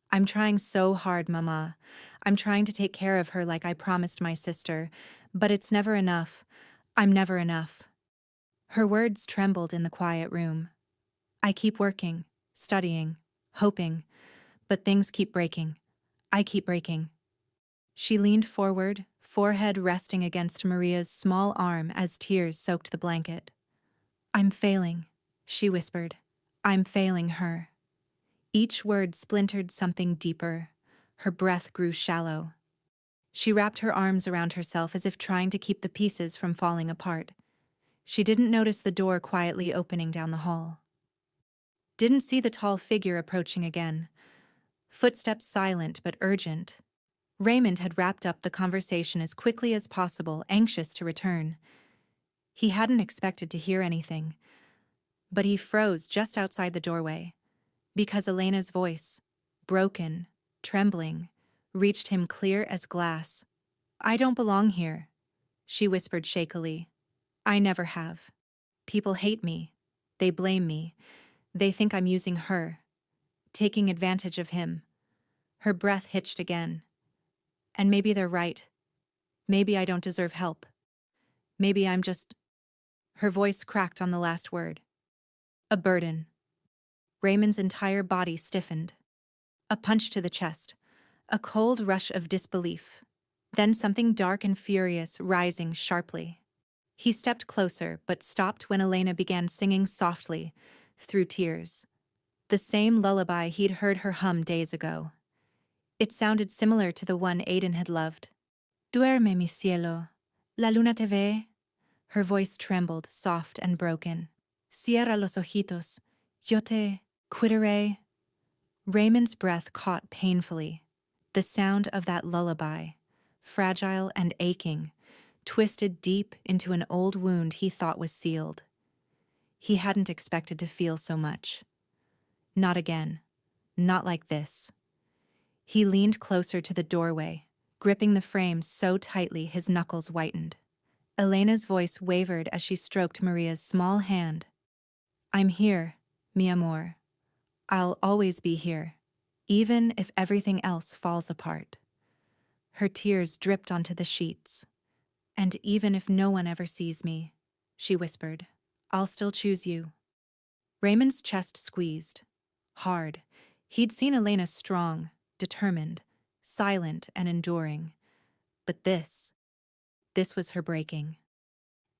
Speaker 1: "I'm trying so hard, Mama. I'm trying to take care of her like I promised my sister, but it's never enough. I'm never enough." Her words trembled in the quiet room. "I keep working, studying, hoping, but things keep breaking. I keep breaking." She leaned forward, forehead resting against Maria's small arm as tears soaked the blanket. "I'm failing," she whispered. "I'm failing her." Each word splintered something deeper. Her breath grew shallow. She wrapped her arms around herself as if trying to keep the pieces from falling apart. She didn't notice the door quietly opening down the hall. Didn't see the tall figure approaching again. Footsteps silent but urgent. Raymond had wrapped up the conversation as quickly as possible, anxious to return. He hadn't expected to hear anything, but he froze just outside the doorway, because Elena's voice, broken, trembling, reached him clear as glass. "I don't belong here," she whispered shakily. "I never have. People hate me. They blame me. They think I'm using her, taking advantage of him." Her breath hitched again. "And maybe they're right. Maybe I don't deserve help. Maybe I'm just—" Her voice cracked on the last word. "A burden." Raymond's entire body stiffened. A punch to the chest. A cold rush of disbelief. Then something dark and furious rising sharply. He stepped closer, but stopped when Elena began singing softly, through tears. The same lullaby he'd heard her hum days ago. It sounded similar to the one Aiden had loved. "Duerme, mi cielo. La luna te ve." Her voice trembled, soft and broken. "Cierra los ojitos. Yo te cuidaré." Raymond's breath caught painfully. The sound of that lullaby, fragile and aching, twisted deep into an old wound he thought was sealed. He hadn't expected to feel so much. Not again. Not like this. He leaned closer to the doorway, gripping the frame so tightly his knuckles whitened. Elena's voice wavered as she stroked Maria's small hand. "I'm here, mi amor. I'll always be here, even if everything else falls apart." Her tears dripped onto the sheets. "And even if no one ever sees me," she whispered, "I'll still choose you." Raymond's chest squeezed. Hard. He'd seen Elena strong, determined, silent and enduring. But this was her breaking.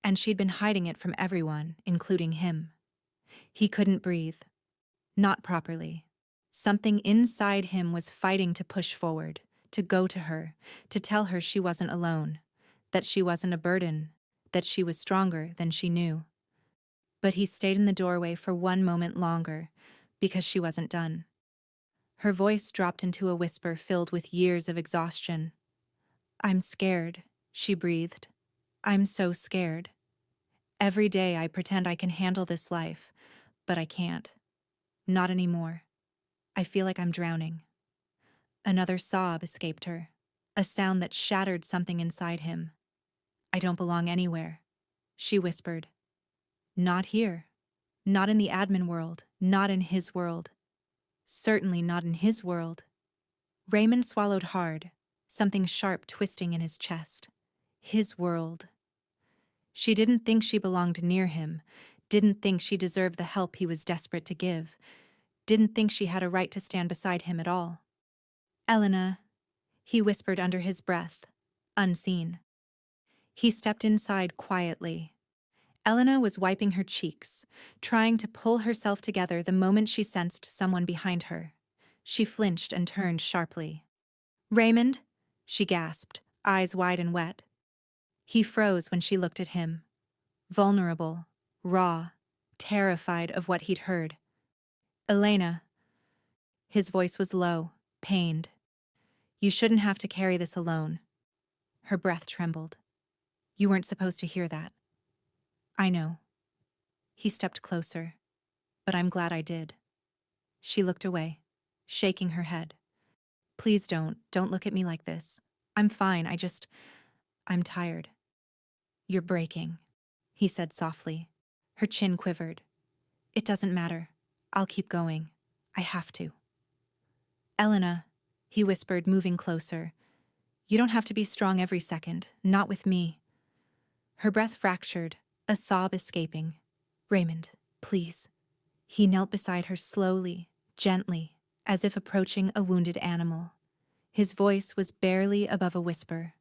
Speaker 1: And she'd been hiding it from everyone, including him. He couldn't breathe. Not properly. Something inside him was fighting to push forward, to go to her, to tell her she wasn't alone, that she wasn't a burden, that she was stronger than she knew. But he stayed in the doorway for one moment longer, because she wasn't done. Her voice dropped into a whisper filled with years of exhaustion. "I'm scared," she breathed. "I'm so scared. Every day I pretend I can handle this life, but I can't. Not anymore. I feel like I'm drowning." Another sob escaped her, a sound that shattered something inside him. "I don't belong anywhere," she whispered. "Not here. Not in the admin world. Not in his world. Certainly not in his world." Raymond swallowed hard, something sharp twisting in his chest. His world. She didn't think she belonged near him, didn't think she deserved the help he was desperate to give, didn't think she had a right to stand beside him at all. "Elena," he whispered under his breath, unseen. He stepped inside quietly. Elena was wiping her cheeks, trying to pull herself together the moment she sensed someone behind her. She flinched and turned sharply. "Raymond?" she gasped, eyes wide and wet. He froze when she looked at him. Vulnerable, raw, terrified of what he'd heard. "Elena." His voice was low, pained. You shouldn't have to carry this alone. Her breath trembled. You weren't supposed to hear that. I know. He stepped closer. But I'm glad I did. She looked away, shaking her head. Please don't look at me like this. I'm fine, I'm tired. You're breaking, he said softly. Her chin quivered. It doesn't matter. I'll keep going. I have to. Elena, he whispered, moving closer. You don't have to be strong every second, not with me. Her breath fractured, a sob escaping. Raymond, please. He knelt beside her slowly, gently, as if approaching a wounded animal. His voice was barely above a whisper.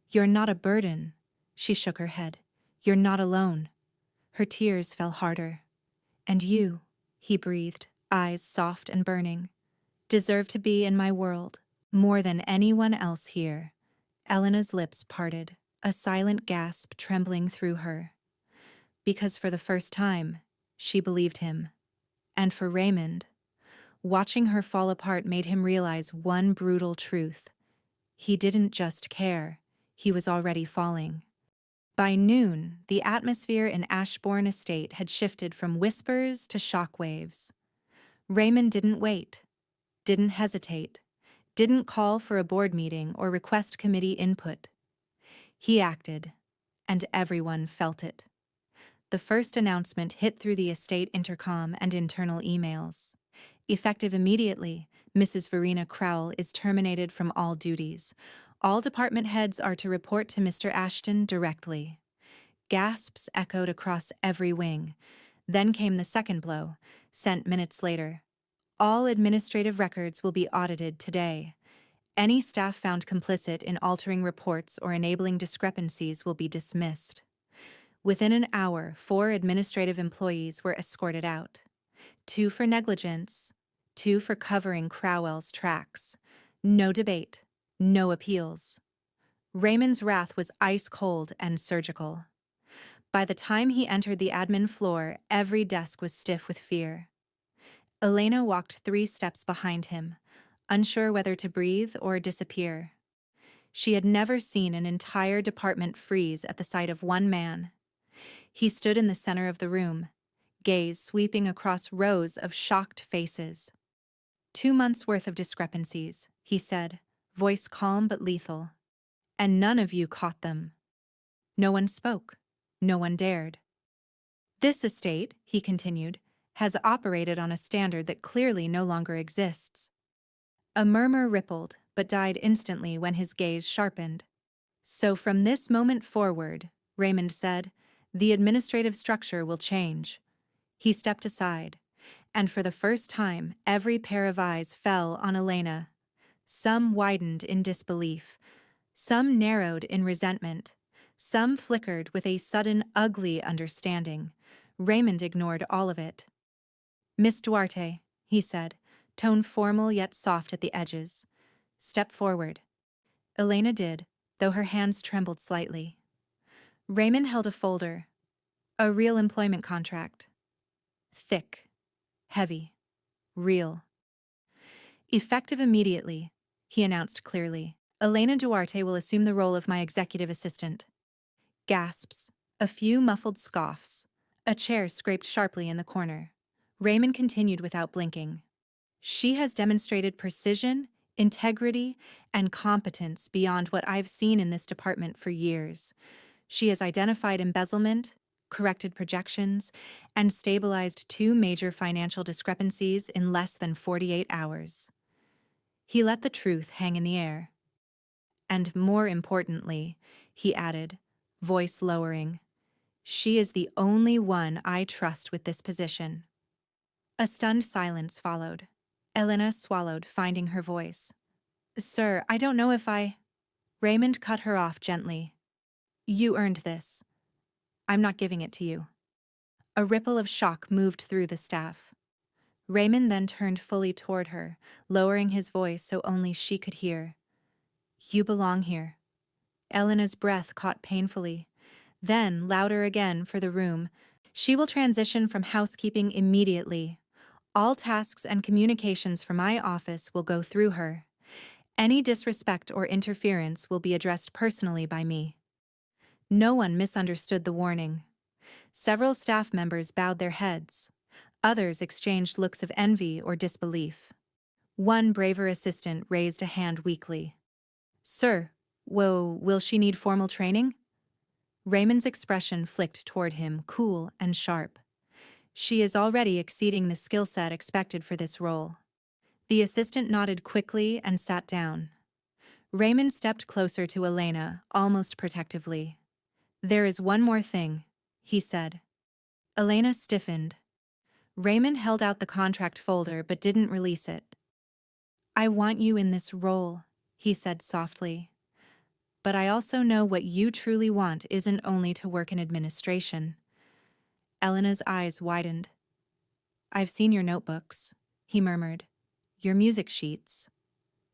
Speaker 1: You're not a burden. She shook her head. You're not alone. Her tears fell harder. And you, he breathed, eyes soft and burning, deserve to be in my world more than anyone else here. Elena's lips parted, a silent gasp trembling through her. Because for the first time, she believed him. And for Raymond, watching her fall apart made him realize one brutal truth. He didn't just care, he was already falling. By noon, the atmosphere in Ashborne Estate had shifted from whispers to shockwaves. Raymond didn't wait, didn't hesitate, didn't call for a board meeting or request committee input. He acted, and everyone felt it. The first announcement hit through the estate intercom and internal emails. Effective immediately, Mrs. Verena Crowell is terminated from all duties. All department heads are to report to Mr. Ashton directly. Gasps echoed across every wing. Then came the second blow, sent minutes later. All administrative records will be audited today. Any staff found complicit in altering reports or enabling discrepancies will be dismissed. Within an hour, 4 administrative employees were escorted out. 2 for negligence, 2 for covering Crowell's tracks. No debate, no appeals. Raymond's wrath was ice-cold and surgical. By the time he entered the admin floor, every desk was stiff with fear. Elena walked 3 steps behind him, unsure whether to breathe or disappear. She had never seen an entire department freeze at the sight of one man. He stood in the center of the room, gaze sweeping across rows of shocked faces. 2 months' worth of discrepancies, he said, voice calm but lethal. And none of you caught them. No one spoke. No one dared. This estate, he continued, has operated on a standard that clearly no longer exists. A murmur rippled, but died instantly when his gaze sharpened. So from this moment forward, Raymond said, the administrative structure will change. He stepped aside, and for the first time, every pair of eyes fell on Elena. Some widened in disbelief, some narrowed in resentment, some flickered with a sudden ugly understanding. Raymond ignored all of it. Miss Duarte, he said, tone formal yet soft at the edges. Step forward. Elena did, though her hands trembled slightly. Raymond held a folder, a real employment contract. Thick, heavy, real. Effective immediately, he announced clearly. Elena Duarte will assume the role of my executive assistant. Gasps, a few muffled scoffs. A chair scraped sharply in the corner. Raymond continued without blinking. She has demonstrated precision, integrity, and competence beyond what I've seen in this department for years. She has identified embezzlement, corrected projections, and stabilized 2 major financial discrepancies in less than 48 hours. He let the truth hang in the air. And more importantly, he added, voice lowering, she is the only one I trust with this position. A stunned silence followed. Elena swallowed, finding her voice. Sir, I don't know if I... Raymond cut her off gently. You earned this. I'm not giving it to you. A ripple of shock moved through the staff. Raymond then turned fully toward her, lowering his voice so only she could hear. You belong here. Elena's breath caught painfully, then louder again for the room. She will transition from housekeeping immediately. All tasks and communications from my office will go through her. Any disrespect or interference will be addressed personally by me. No one misunderstood the warning. Several staff members bowed their heads. Others exchanged looks of envy or disbelief. One braver assistant raised a hand weakly. Sir, will she need formal training? Raymond's expression flicked toward him, cool and sharp. She is already exceeding the skill set expected for this role. The assistant nodded quickly and sat down. Raymond stepped closer to Elena, almost protectively. There is one more thing, he said. Elena stiffened. Raymond held out the contract folder but didn't release it. I want you in this role, he said softly. But I also know what you truly want isn't only to work in administration. Elena's eyes widened. I've seen your notebooks, he murmured. Your music sheets.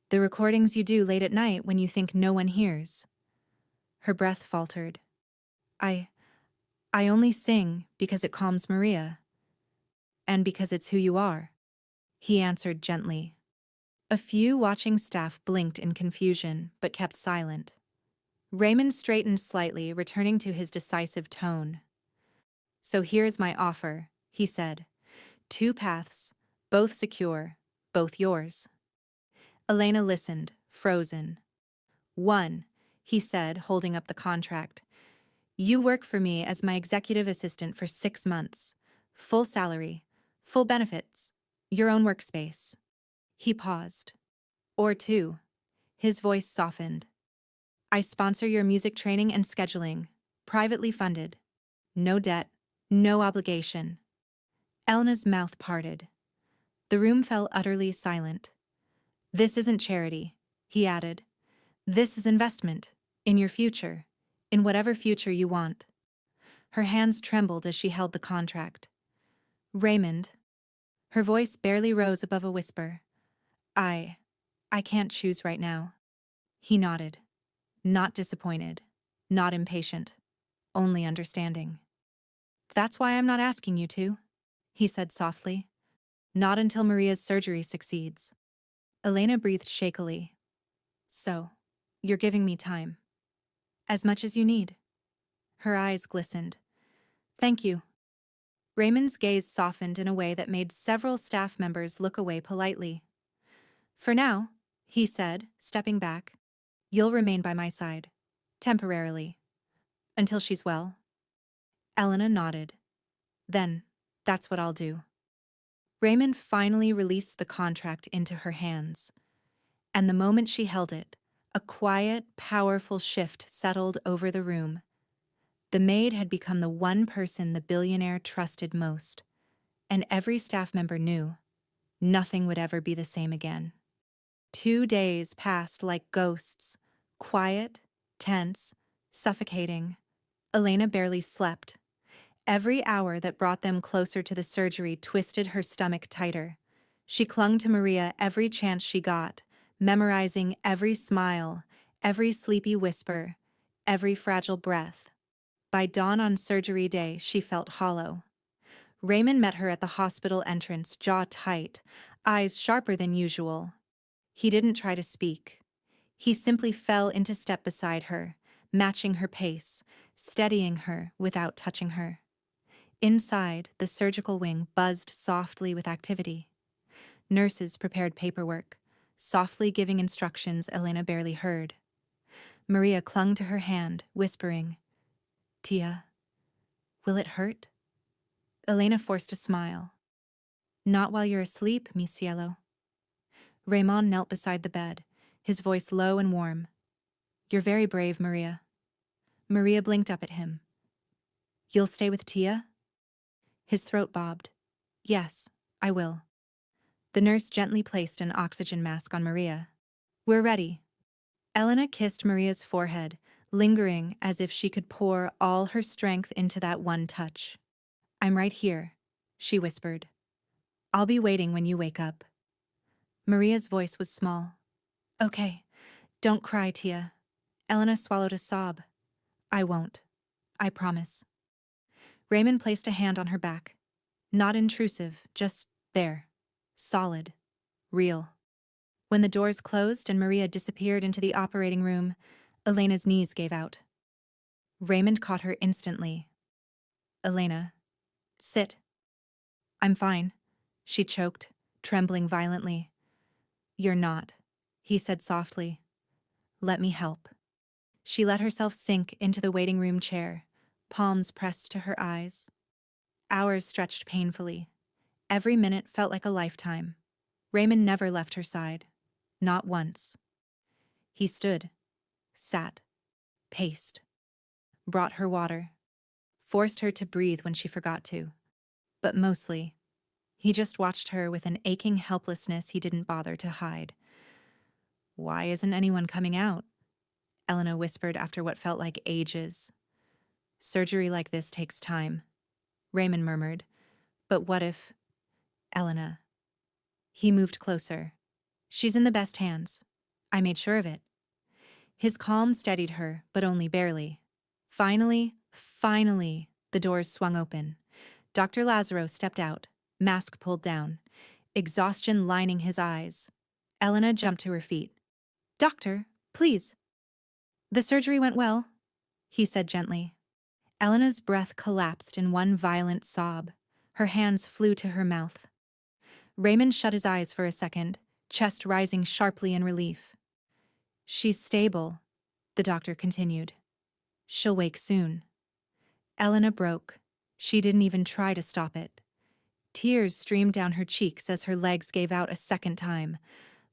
Speaker 1: The recordings you do late at night when you think no one hears. Her breath faltered. I only sing because it calms Maria. And because it's who you are, he answered gently. A few watching staff blinked in confusion, but kept silent. Raymond straightened slightly, returning to his decisive tone. So here's my offer, he said. 2 paths, both secure, both yours. Elena listened, frozen. 1, he said, holding up the contract. You work for me as my executive assistant for 6 months. Full salary, full benefits, your own workspace. He paused. Or 2. His voice softened. I sponsor your music training and scheduling, privately funded. No debt, no obligation. Elena's mouth parted. The room fell utterly silent. This isn't charity, he added. This is investment, in your future, in whatever future you want. Her hands trembled as she held the contract. Raymond. Her voice barely rose above a whisper. I can't choose right now. He nodded. Not disappointed. Not impatient. Only understanding. That's why I'm not asking you to, he said softly. Not until Maria's surgery succeeds. Elena breathed shakily. So, you're giving me time. As much as you need. Her eyes glistened. Thank you. Raymond's gaze softened in a way that made several staff members look away politely. For now, he said, stepping back, you'll remain by my side. Temporarily. Until she's well. Elena nodded. Then, that's what I'll do. Raymond finally released the contract into her hands. And the moment she held it, a quiet, powerful shift settled over the room. The maid had become the one person the billionaire trusted most. And every staff member knew nothing would ever be the same again. 2 days passed like ghosts, quiet, tense, suffocating. Elena barely slept. Every hour that brought them closer to the surgery twisted her stomach tighter. She clung to Maria every chance she got, memorizing every smile, every sleepy whisper, every fragile breath. By dawn on surgery day, she felt hollow. Raymond met her at the hospital entrance, jaw tight, eyes sharper than usual. He didn't try to speak. He simply fell into step beside her, matching her pace, steadying her without touching her. Inside, the surgical wing buzzed softly with activity. Nurses prepared paperwork, softly giving instructions Elena barely heard. Maria clung to her hand, whispering, Tia, will it hurt? Elena forced a smile. Not while you're asleep, mi cielo. Raymond knelt beside the bed, his voice low and warm. You're very brave, Maria. Maria blinked up at him. You'll stay with Tia? His throat bobbed. Yes, I will. The nurse gently placed an oxygen mask on Maria. We're ready. Elena kissed Maria's forehead, lingering as if she could pour all her strength into that one touch. I'm right here, she whispered. I'll be waiting when you wake up. Maria's voice was small. Okay, don't cry, Tia. Elena swallowed a sob. I won't. I promise. Raymond placed a hand on her back. Not intrusive, just there. Solid. Real. When the doors closed and Maria disappeared into the operating room, Elena's knees gave out. Raymond caught her instantly. "Elena, sit." "I'm fine," she choked, trembling violently. "You're not," he said softly. "Let me help." She let herself sink into the waiting room chair, palms pressed to her eyes. Hours stretched painfully. Every minute felt like a lifetime. Raymond never left her side. Not once. He stood, sat, paced, brought her water, forced her to breathe when she forgot to. But mostly, he just watched her with an aching helplessness he didn't bother to hide. "Why isn't anyone coming out?" Elena whispered after what felt like ages. "Surgery like this takes time," Raymond murmured. "But what if—" "Elena." He moved closer. "She's in the best hands. I made sure of it." His calm steadied her, but only barely. Finally, the doors swung open. Dr. Lazaro stepped out, mask pulled down, exhaustion lining his eyes. Elena jumped to her feet. "Doctor, please." "The surgery went well," he said gently. Elena's breath collapsed in one violent sob. Her hands flew to her mouth. Raymond shut his eyes for a second, chest rising sharply in relief. "She's stable," the doctor continued. "She'll wake soon." Elena broke. She didn't even try to stop it. Tears streamed down her cheeks as her legs gave out a second time,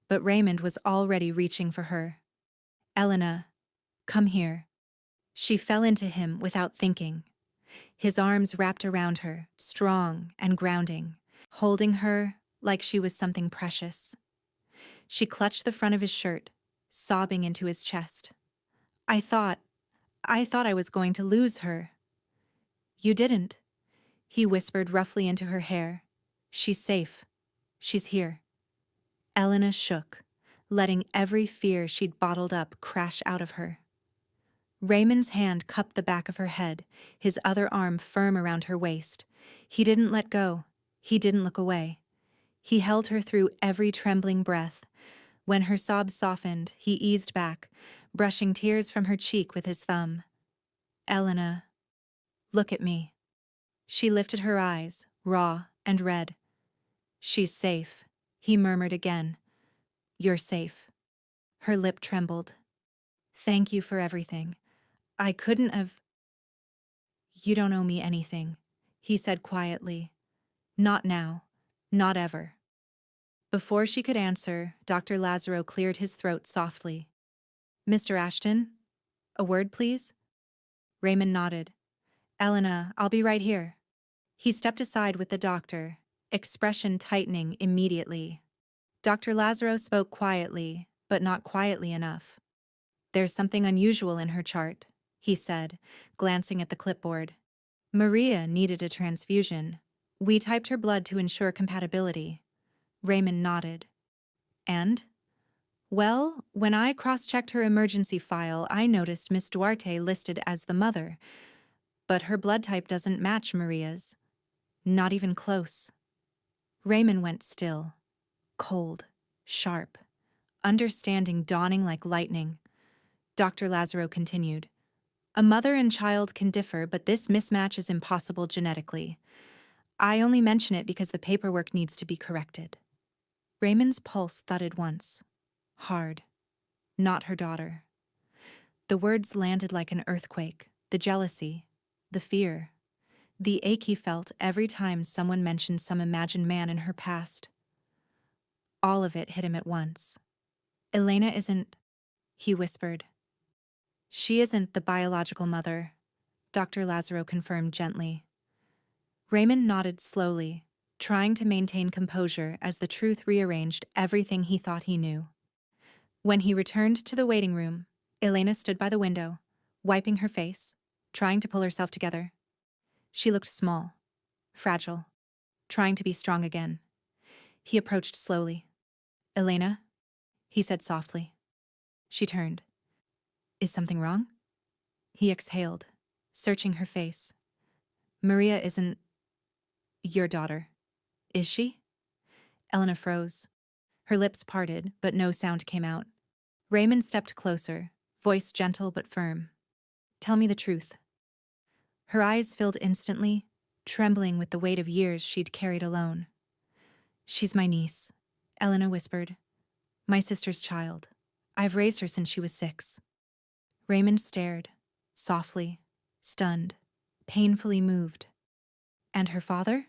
Speaker 1: but Raymond was already reaching for her. "Elena, come here." She fell into him without thinking. His arms wrapped around her, strong and grounding, holding her like she was something precious. She clutched the front of his shirt, sobbing into his chest. I thought I was going to lose her." "You didn't," he whispered roughly into her hair. "She's safe. She's here." Elena shook, letting every fear she'd bottled up crash out of her. Raymond's hand cupped the back of her head, his other arm firm around her waist. He didn't let go. He didn't look away. He held her through every trembling breath. When her sobs softened, he eased back, brushing tears from her cheek with his thumb. "Elena, look at me." She lifted her eyes, raw and red. "She's safe," he murmured again. "You're safe." Her lip trembled. "Thank you for everything. I couldn't have—" "You don't owe me anything," he said quietly. "Not now. Not ever." Before she could answer, Dr. Lazaro cleared his throat softly. "Mr. Ashton, a word, please?" Raymond nodded. "Elena, I'll be right here." He stepped aside with the doctor, expression tightening immediately. Dr. Lazaro spoke quietly, but not quietly enough. "There's something unusual in her chart," he said, glancing at the clipboard. "Maria needed a transfusion. We typed her blood to ensure compatibility." Raymond nodded. "And?" "Well, when I cross-checked her emergency file, I noticed Miss Duarte listed as the mother, but her blood type doesn't match Maria's. Not even close." Raymond went still, cold, sharp, understanding dawning like lightning. Dr. Lazaro continued. "A mother and child can differ, but this mismatch is impossible genetically. I only mention it because the paperwork needs to be corrected." Raymond's pulse thudded once. Hard. Not her daughter. The words landed like an earthquake, the jealousy, the fear, the ache he felt every time someone mentioned some imagined man in her past. All of it hit him at once. "Elena isn't," he whispered. "She isn't the biological mother," Dr. Lazaro confirmed gently. Raymond nodded slowly, trying to maintain composure as the truth rearranged everything he thought he knew. When he returned to the waiting room, Elena stood by the window, wiping her face, trying to pull herself together. She looked small, fragile, trying to be strong again. He approached slowly. "Elena?" he said softly. She turned. "Is something wrong?" He exhaled, searching her face. "Maria isn't your daughter, is she?" Elena froze. Her lips parted, but no sound came out. Raymond stepped closer, voice gentle but firm. Tell me the truth. Her eyes filled instantly, trembling with the weight of years she'd carried alone. She's my niece, Elena whispered. My sister's child. I've raised her since she was 6. Raymond stared, softly, stunned, painfully moved. And her father?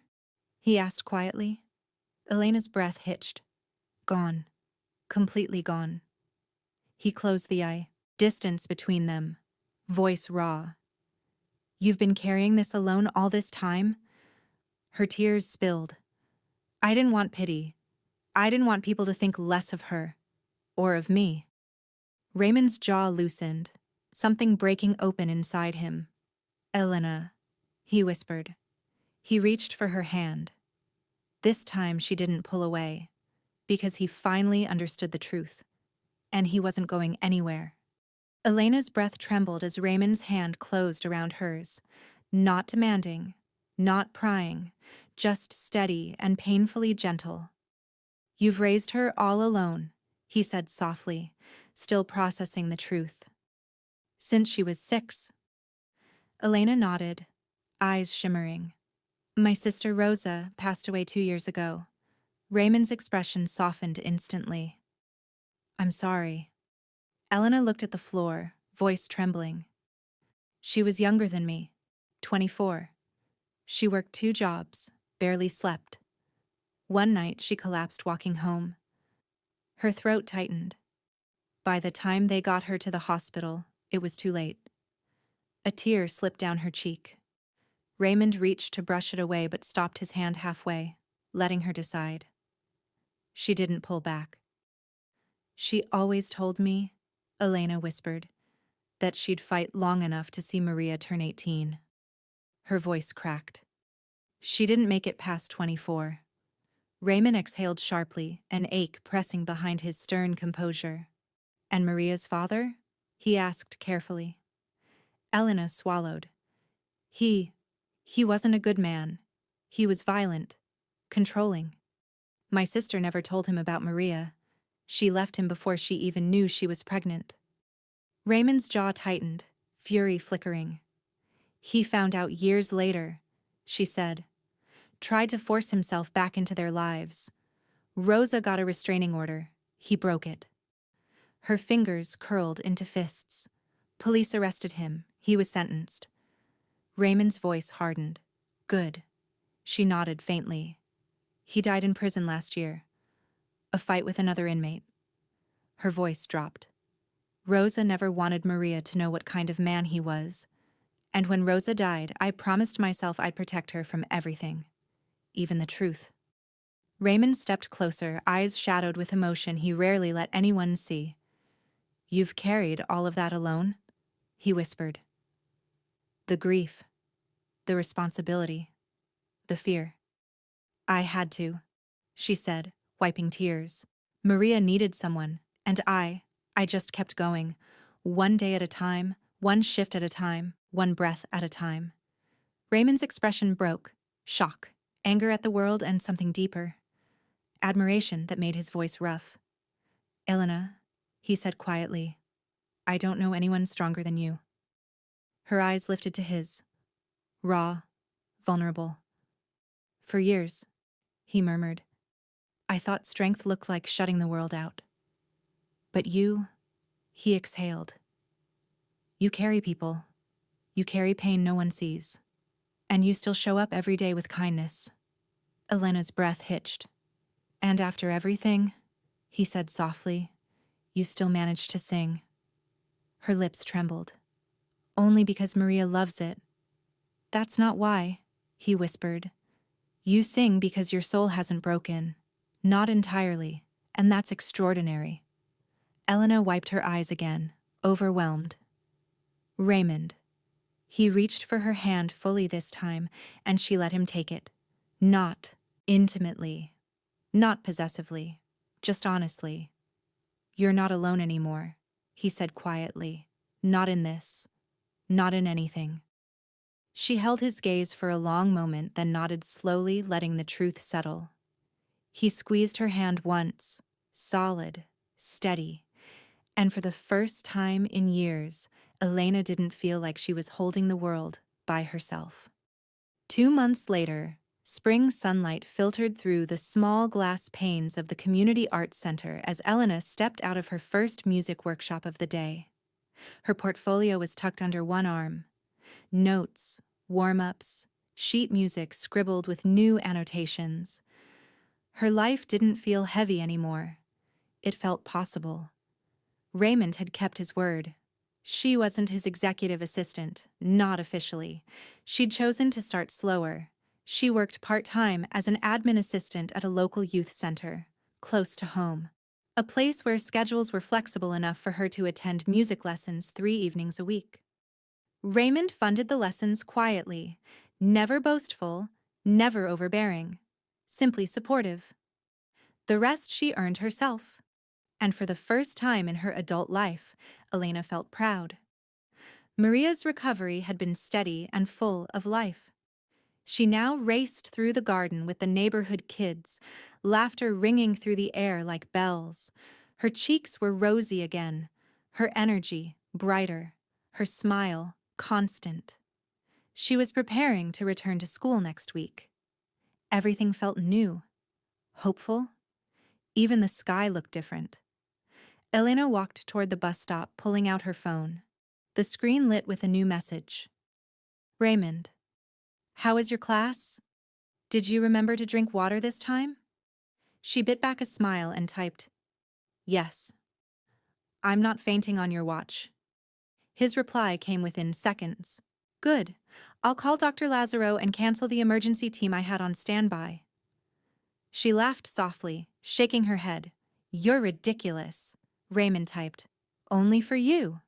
Speaker 1: He asked quietly. Elena's breath hitched. Gone. Completely gone. He closed the eye. Distance between them. Voice raw. You've been carrying this alone all this time? Her tears spilled. I didn't want pity. I didn't want people to think less of her. Or of me. Raymond's jaw loosened, something breaking open inside him. Elena, he whispered. He reached for her hand. This time she didn't pull away, because he finally understood the truth. And he wasn't going anywhere. Elena's breath trembled as Raymond's hand closed around hers, not demanding, not prying, just steady and painfully gentle. You've raised her all alone, he said softly, still processing the truth. Since she was 6. Elena nodded, eyes shimmering. My sister Rosa passed away 2 years ago. Raymond's expression softened instantly. I'm sorry. Elena looked at the floor, voice trembling. She was younger than me, 24. She worked 2 jobs, barely slept. One night she collapsed walking home. Her throat tightened. By the time they got her to the hospital, it was too late. A tear slipped down her cheek. Raymond reached to brush it away but stopped his hand halfway, letting her decide. She didn't pull back. She always told me, Elena whispered, that she'd fight long enough to see Maria turn 18. Her voice cracked. She didn't make it past 24. Raymond exhaled sharply, an ache pressing behind his stern composure. And Maria's father? He asked carefully. Elena swallowed. He wasn't a good man. He was violent, controlling. My sister never told him about Maria. She left him before she even knew she was pregnant. Raymond's jaw tightened, fury flickering. He found out years later, she said. Tried to force himself back into their lives. Rosa got a restraining order. He broke it. Her fingers curled into fists. Police arrested him. He was sentenced. Raymond's voice hardened. Good. She nodded faintly. He died in prison last year. A fight with another inmate. Her voice dropped. Rosa never wanted Maria to know what kind of man he was. And when Rosa died, I promised myself I'd protect her from everything. Even the truth. Raymond stepped closer, eyes shadowed with emotion he rarely let anyone see. You've carried all of that alone? He whispered. The grief. The responsibility. The fear. I had to, she said, wiping tears. Maria needed someone, and I just kept going. One day at a time, one shift at a time, one breath at a time. Raymond's expression broke. Shock, anger at the world, and something deeper. Admiration that made his voice rough. Elena, he said quietly, I don't know anyone stronger than you. Her eyes lifted to his. Raw, vulnerable. For years, he murmured, I thought strength looked like shutting the world out. But you, he exhaled. You carry people. You carry pain no one sees. And you still show up every day with kindness. Elena's breath hitched. And after everything, he said softly, you still manage to sing. Her lips trembled. Only because Maria loves it. That's not why, he whispered. You sing because your soul hasn't broken. Not entirely, and that's extraordinary. Elena wiped her eyes again, overwhelmed. Raymond. He reached for her hand fully this time, and she let him take it. Not intimately. Not possessively. Just honestly. You're not alone anymore, he said quietly. Not in this. Not in anything. She held his gaze for a long moment, then nodded slowly, letting the truth settle. He squeezed her hand once, solid, steady, and for the first time in years, Elena didn't feel like she was holding the world by herself. 2 months later, spring sunlight filtered through the small glass panes of the Community Arts Center as Elena stepped out of her first music workshop of the day. Her portfolio was tucked under one arm. Notes, warm-ups, sheet music scribbled with new annotations. Her life didn't feel heavy anymore. It felt possible. Raymond had kept his word. She wasn't his executive assistant, not officially. She'd chosen to start slower. She worked part-time as an admin assistant at a local youth center, close to home. A place where schedules were flexible enough for her to attend music lessons 3 evenings a week. Raymond funded the lessons quietly, never boastful, never overbearing, simply supportive. The rest she earned herself. And for the first time in her adult life, Elena felt proud. Maria's recovery had been steady and full of life. She now raced through the garden with the neighborhood kids, laughter ringing through the air like bells. Her cheeks were rosy again, her energy brighter, her smile constant. She was preparing to return to school next week. Everything felt new, hopeful. Even the sky looked different. Elena walked toward the bus stop, pulling out her phone. The screen lit with a new message. Raymond, how is your class? Did you remember to drink water this time? She bit back a smile and typed, yes. I'm not fainting on your watch. His reply came within seconds. Good. I'll call Dr. Lazaro and cancel the emergency team I had on standby. She laughed softly, shaking her head. You're ridiculous. Raymond typed, only for you.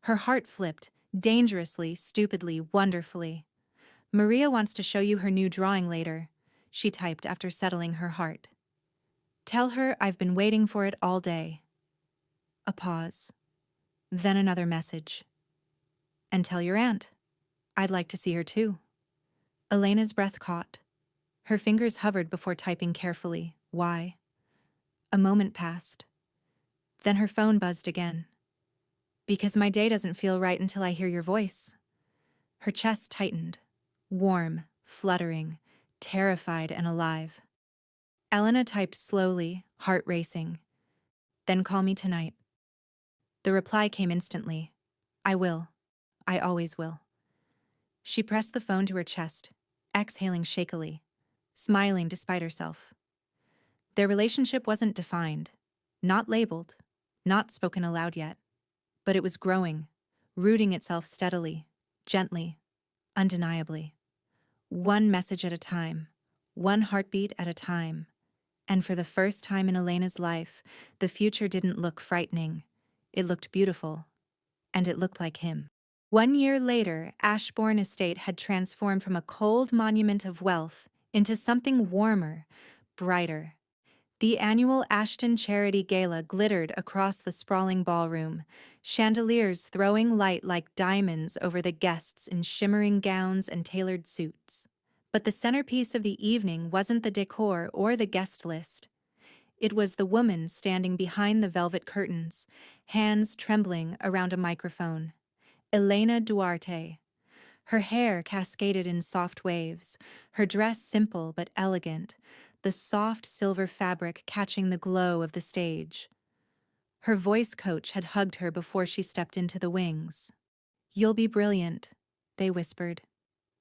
Speaker 1: Her heart flipped, dangerously, stupidly, wonderfully. Maria wants to show you her new drawing later, she typed after settling her heart. Tell her I've been waiting for it all day. A pause. Then another message. And tell your aunt. I'd like to see her too. Elena's breath caught. Her fingers hovered before typing carefully, why? A moment passed. Then her phone buzzed again. Because my day doesn't feel right until I hear your voice. Her chest tightened, warm, fluttering, terrified and alive. Elena typed slowly, heart racing. Then call me tonight. The reply came instantly. I will. I always will. She pressed the phone to her chest, exhaling shakily, smiling despite herself. Their relationship wasn't defined, not labeled, not spoken aloud yet. But it was growing, rooting itself steadily, gently, undeniably. One message at a time, one heartbeat at a time. And for the first time in Elena's life, the future didn't look frightening. It looked beautiful. And it looked like him. 1 year later, Ashborne Estate had transformed from a cold monument of wealth into something warmer, brighter. The annual Ashton Charity Gala glittered across the sprawling ballroom, chandeliers throwing light like diamonds over the guests in shimmering gowns and tailored suits. But the centerpiece of the evening wasn't the decor or the guest list. It was the woman standing behind the velvet curtains, hands trembling around a microphone. Elena Duarte. Her hair cascaded in soft waves, her dress simple but elegant, the soft silver fabric catching the glow of the stage. Her voice coach had hugged her before she stepped into the wings. You'll be brilliant, they whispered.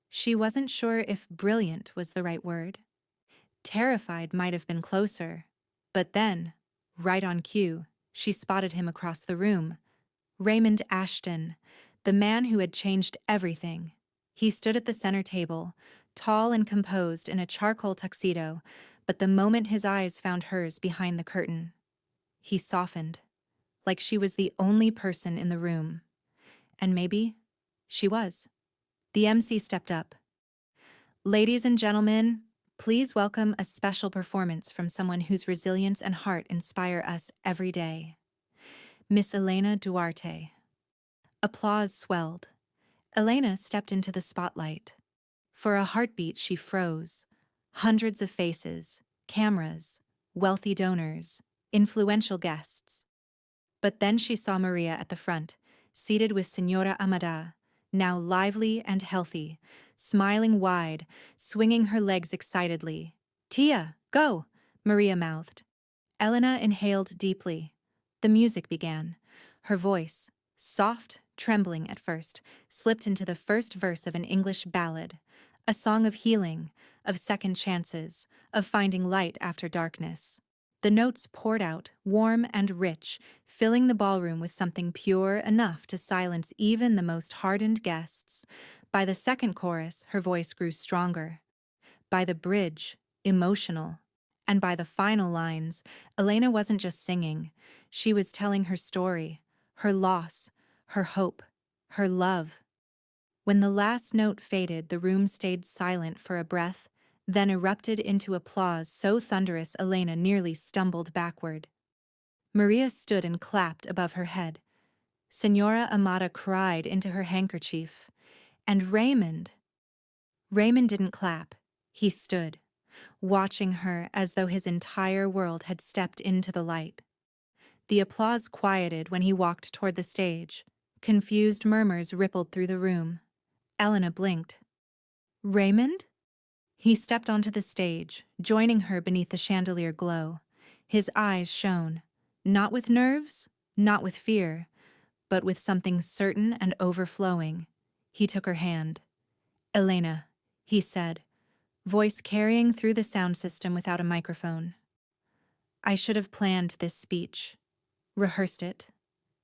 Speaker 1: She wasn't sure if brilliant was the right word. Terrified might have been closer. But then, right on cue, she spotted him across the room. Raymond Ashton, the man who had changed everything. He stood at the center table, tall and composed in a charcoal tuxedo, but the moment his eyes found hers behind the curtain, he softened, like she was the only person in the room. And maybe she was. The MC stepped up. Ladies and gentlemen, please welcome a special performance from someone whose resilience and heart inspire us every day. Miss Elena Duarte. Applause swelled. Elena stepped into the spotlight. For a heartbeat, she froze. Hundreds of faces, cameras, wealthy donors, influential guests. But then she saw Maria at the front, seated with Senora Amada, now lively and healthy, smiling wide, swinging her legs excitedly. "Tia, go!" Maria mouthed. Elena inhaled deeply. The music began. Her voice, soft, trembling at first, slipped into the first verse of an English ballad, a song of healing, of second chances, of finding light after darkness. The notes poured out, warm and rich, filling the ballroom with something pure enough to silence even the most hardened guests. By the second chorus, her voice grew stronger. By the bridge, emotional. And by the final lines, Elena wasn't just singing. She was telling her story, her loss, her hope, her love. When the last note faded, the room stayed silent for a breath, then erupted into applause so thunderous Elena nearly stumbled backward. Maria stood and clapped above her head. Senora Amada cried into her handkerchief. And Raymond didn't clap. He stood, watching her as though his entire world had stepped into the light. The applause quieted when he walked toward the stage. Confused murmurs rippled through the room. Elena blinked. "Raymond?" He stepped onto the stage, joining her beneath the chandelier glow. His eyes shone, not with nerves, not with fear, but with something certain and overflowing. He took her hand. "Elena," he said, voice carrying through the sound system without a microphone. "I should have planned this speech, rehearsed it,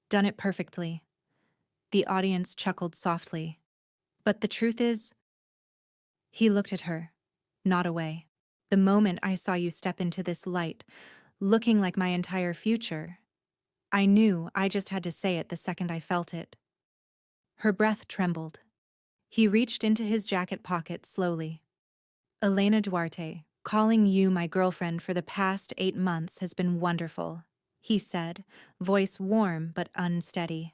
Speaker 1: done it perfectly." The audience chuckled softly. "But the truth is—" He looked at her, not away. "The moment I saw you step into this light, looking like my entire future, I knew I just had to say it the second I felt it." Her breath trembled. He reached into his jacket pocket slowly. "Elena Duarte, calling you my girlfriend for the past 8 months has been wonderful," he said, voice warm but unsteady.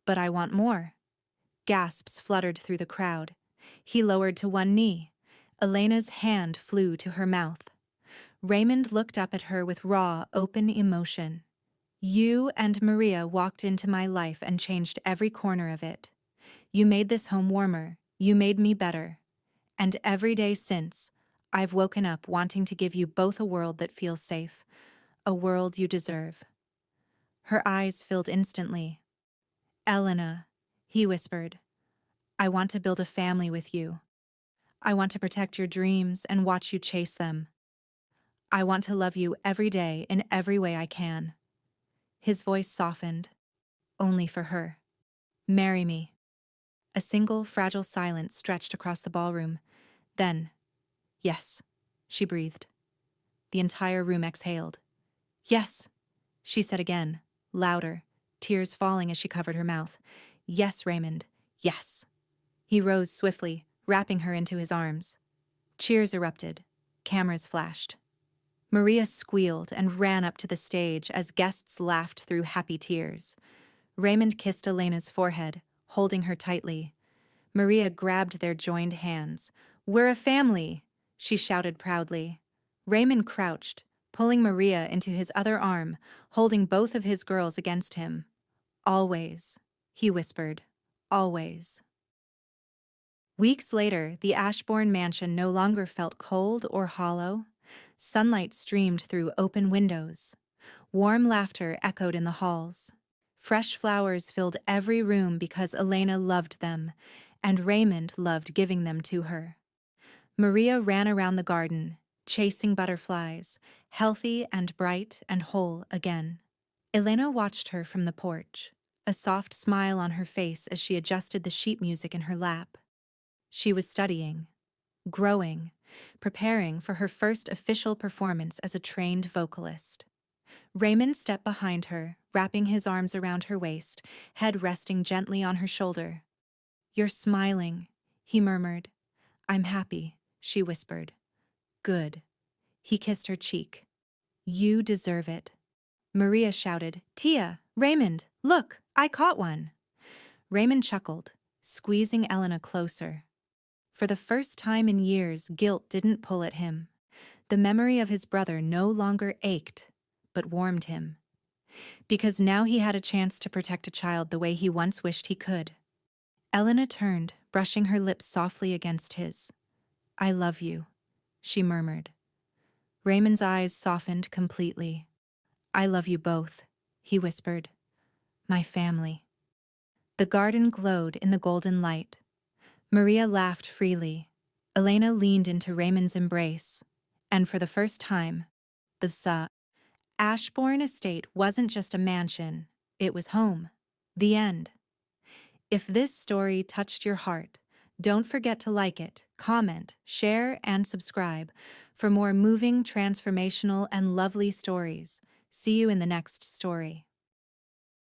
Speaker 1: "But I want more." Gasps fluttered through the crowd. He lowered to one knee. Elena's hand flew to her mouth. Raymond looked up at her with raw, open emotion. "You and Maria walked into my life and changed every corner of it. You made this home warmer. You made me better. And every day since, I've woken up wanting to give you both a world that feels safe, a world you deserve." Her eyes filled instantly. "Elena," he whispered, "I want to build a family with you. I want to protect your dreams and watch you chase them. I want to love you every day in every way I can." His voice softened. "Only for her. Marry me." A single, fragile silence stretched across the ballroom. Then, "Yes," she breathed. The entire room exhaled. "Yes," she said again, louder, tears falling as she covered her mouth. "Yes, Raymond, yes." He rose swiftly, wrapping her into his arms. Cheers erupted. Cameras flashed. Maria squealed and ran up to the stage as guests laughed through happy tears. Raymond kissed Elena's forehead, holding her tightly. Maria grabbed their joined hands. "We're a family," she shouted proudly. Raymond crouched, pulling Maria into his other arm, holding both of his girls against him. "Always," he whispered, "always." Weeks later, the Ashborne mansion no longer felt cold or hollow. Sunlight streamed through open windows. Warm laughter echoed in the halls. Fresh flowers filled every room because Elena loved them, and Raymond loved giving them to her. Maria ran around the garden, chasing butterflies, healthy and bright and whole again. Elena watched her from the porch, a soft smile on her face as she adjusted the sheet music in her lap. She was studying, growing, preparing for her first official performance as a trained vocalist. Raymond stepped behind her, wrapping his arms around her waist, head resting gently on her shoulder. "You're smiling," he murmured. "I'm happy," she whispered. "Good." He kissed her cheek. "You deserve it." Maria shouted, "Tia, Raymond, look, I caught one." Raymond chuckled, squeezing Elena closer. For the first time in years, guilt didn't pull at him. The memory of his brother no longer ached, but warmed him. Because now he had a chance to protect a child the way he once wished he could. Elena turned, brushing her lips softly against his. "I love you," she murmured. Raymond's eyes softened completely. "I love you both," he whispered. "My family." The garden glowed in the golden light. Maria laughed freely. Elena leaned into Raymond's embrace. And for the first time, the Ashborne Estate wasn't just a mansion, it was home. The end. If this story touched your heart, don't forget to like it, comment, share, and subscribe for more moving, transformational, and lovely stories. See you in the next story.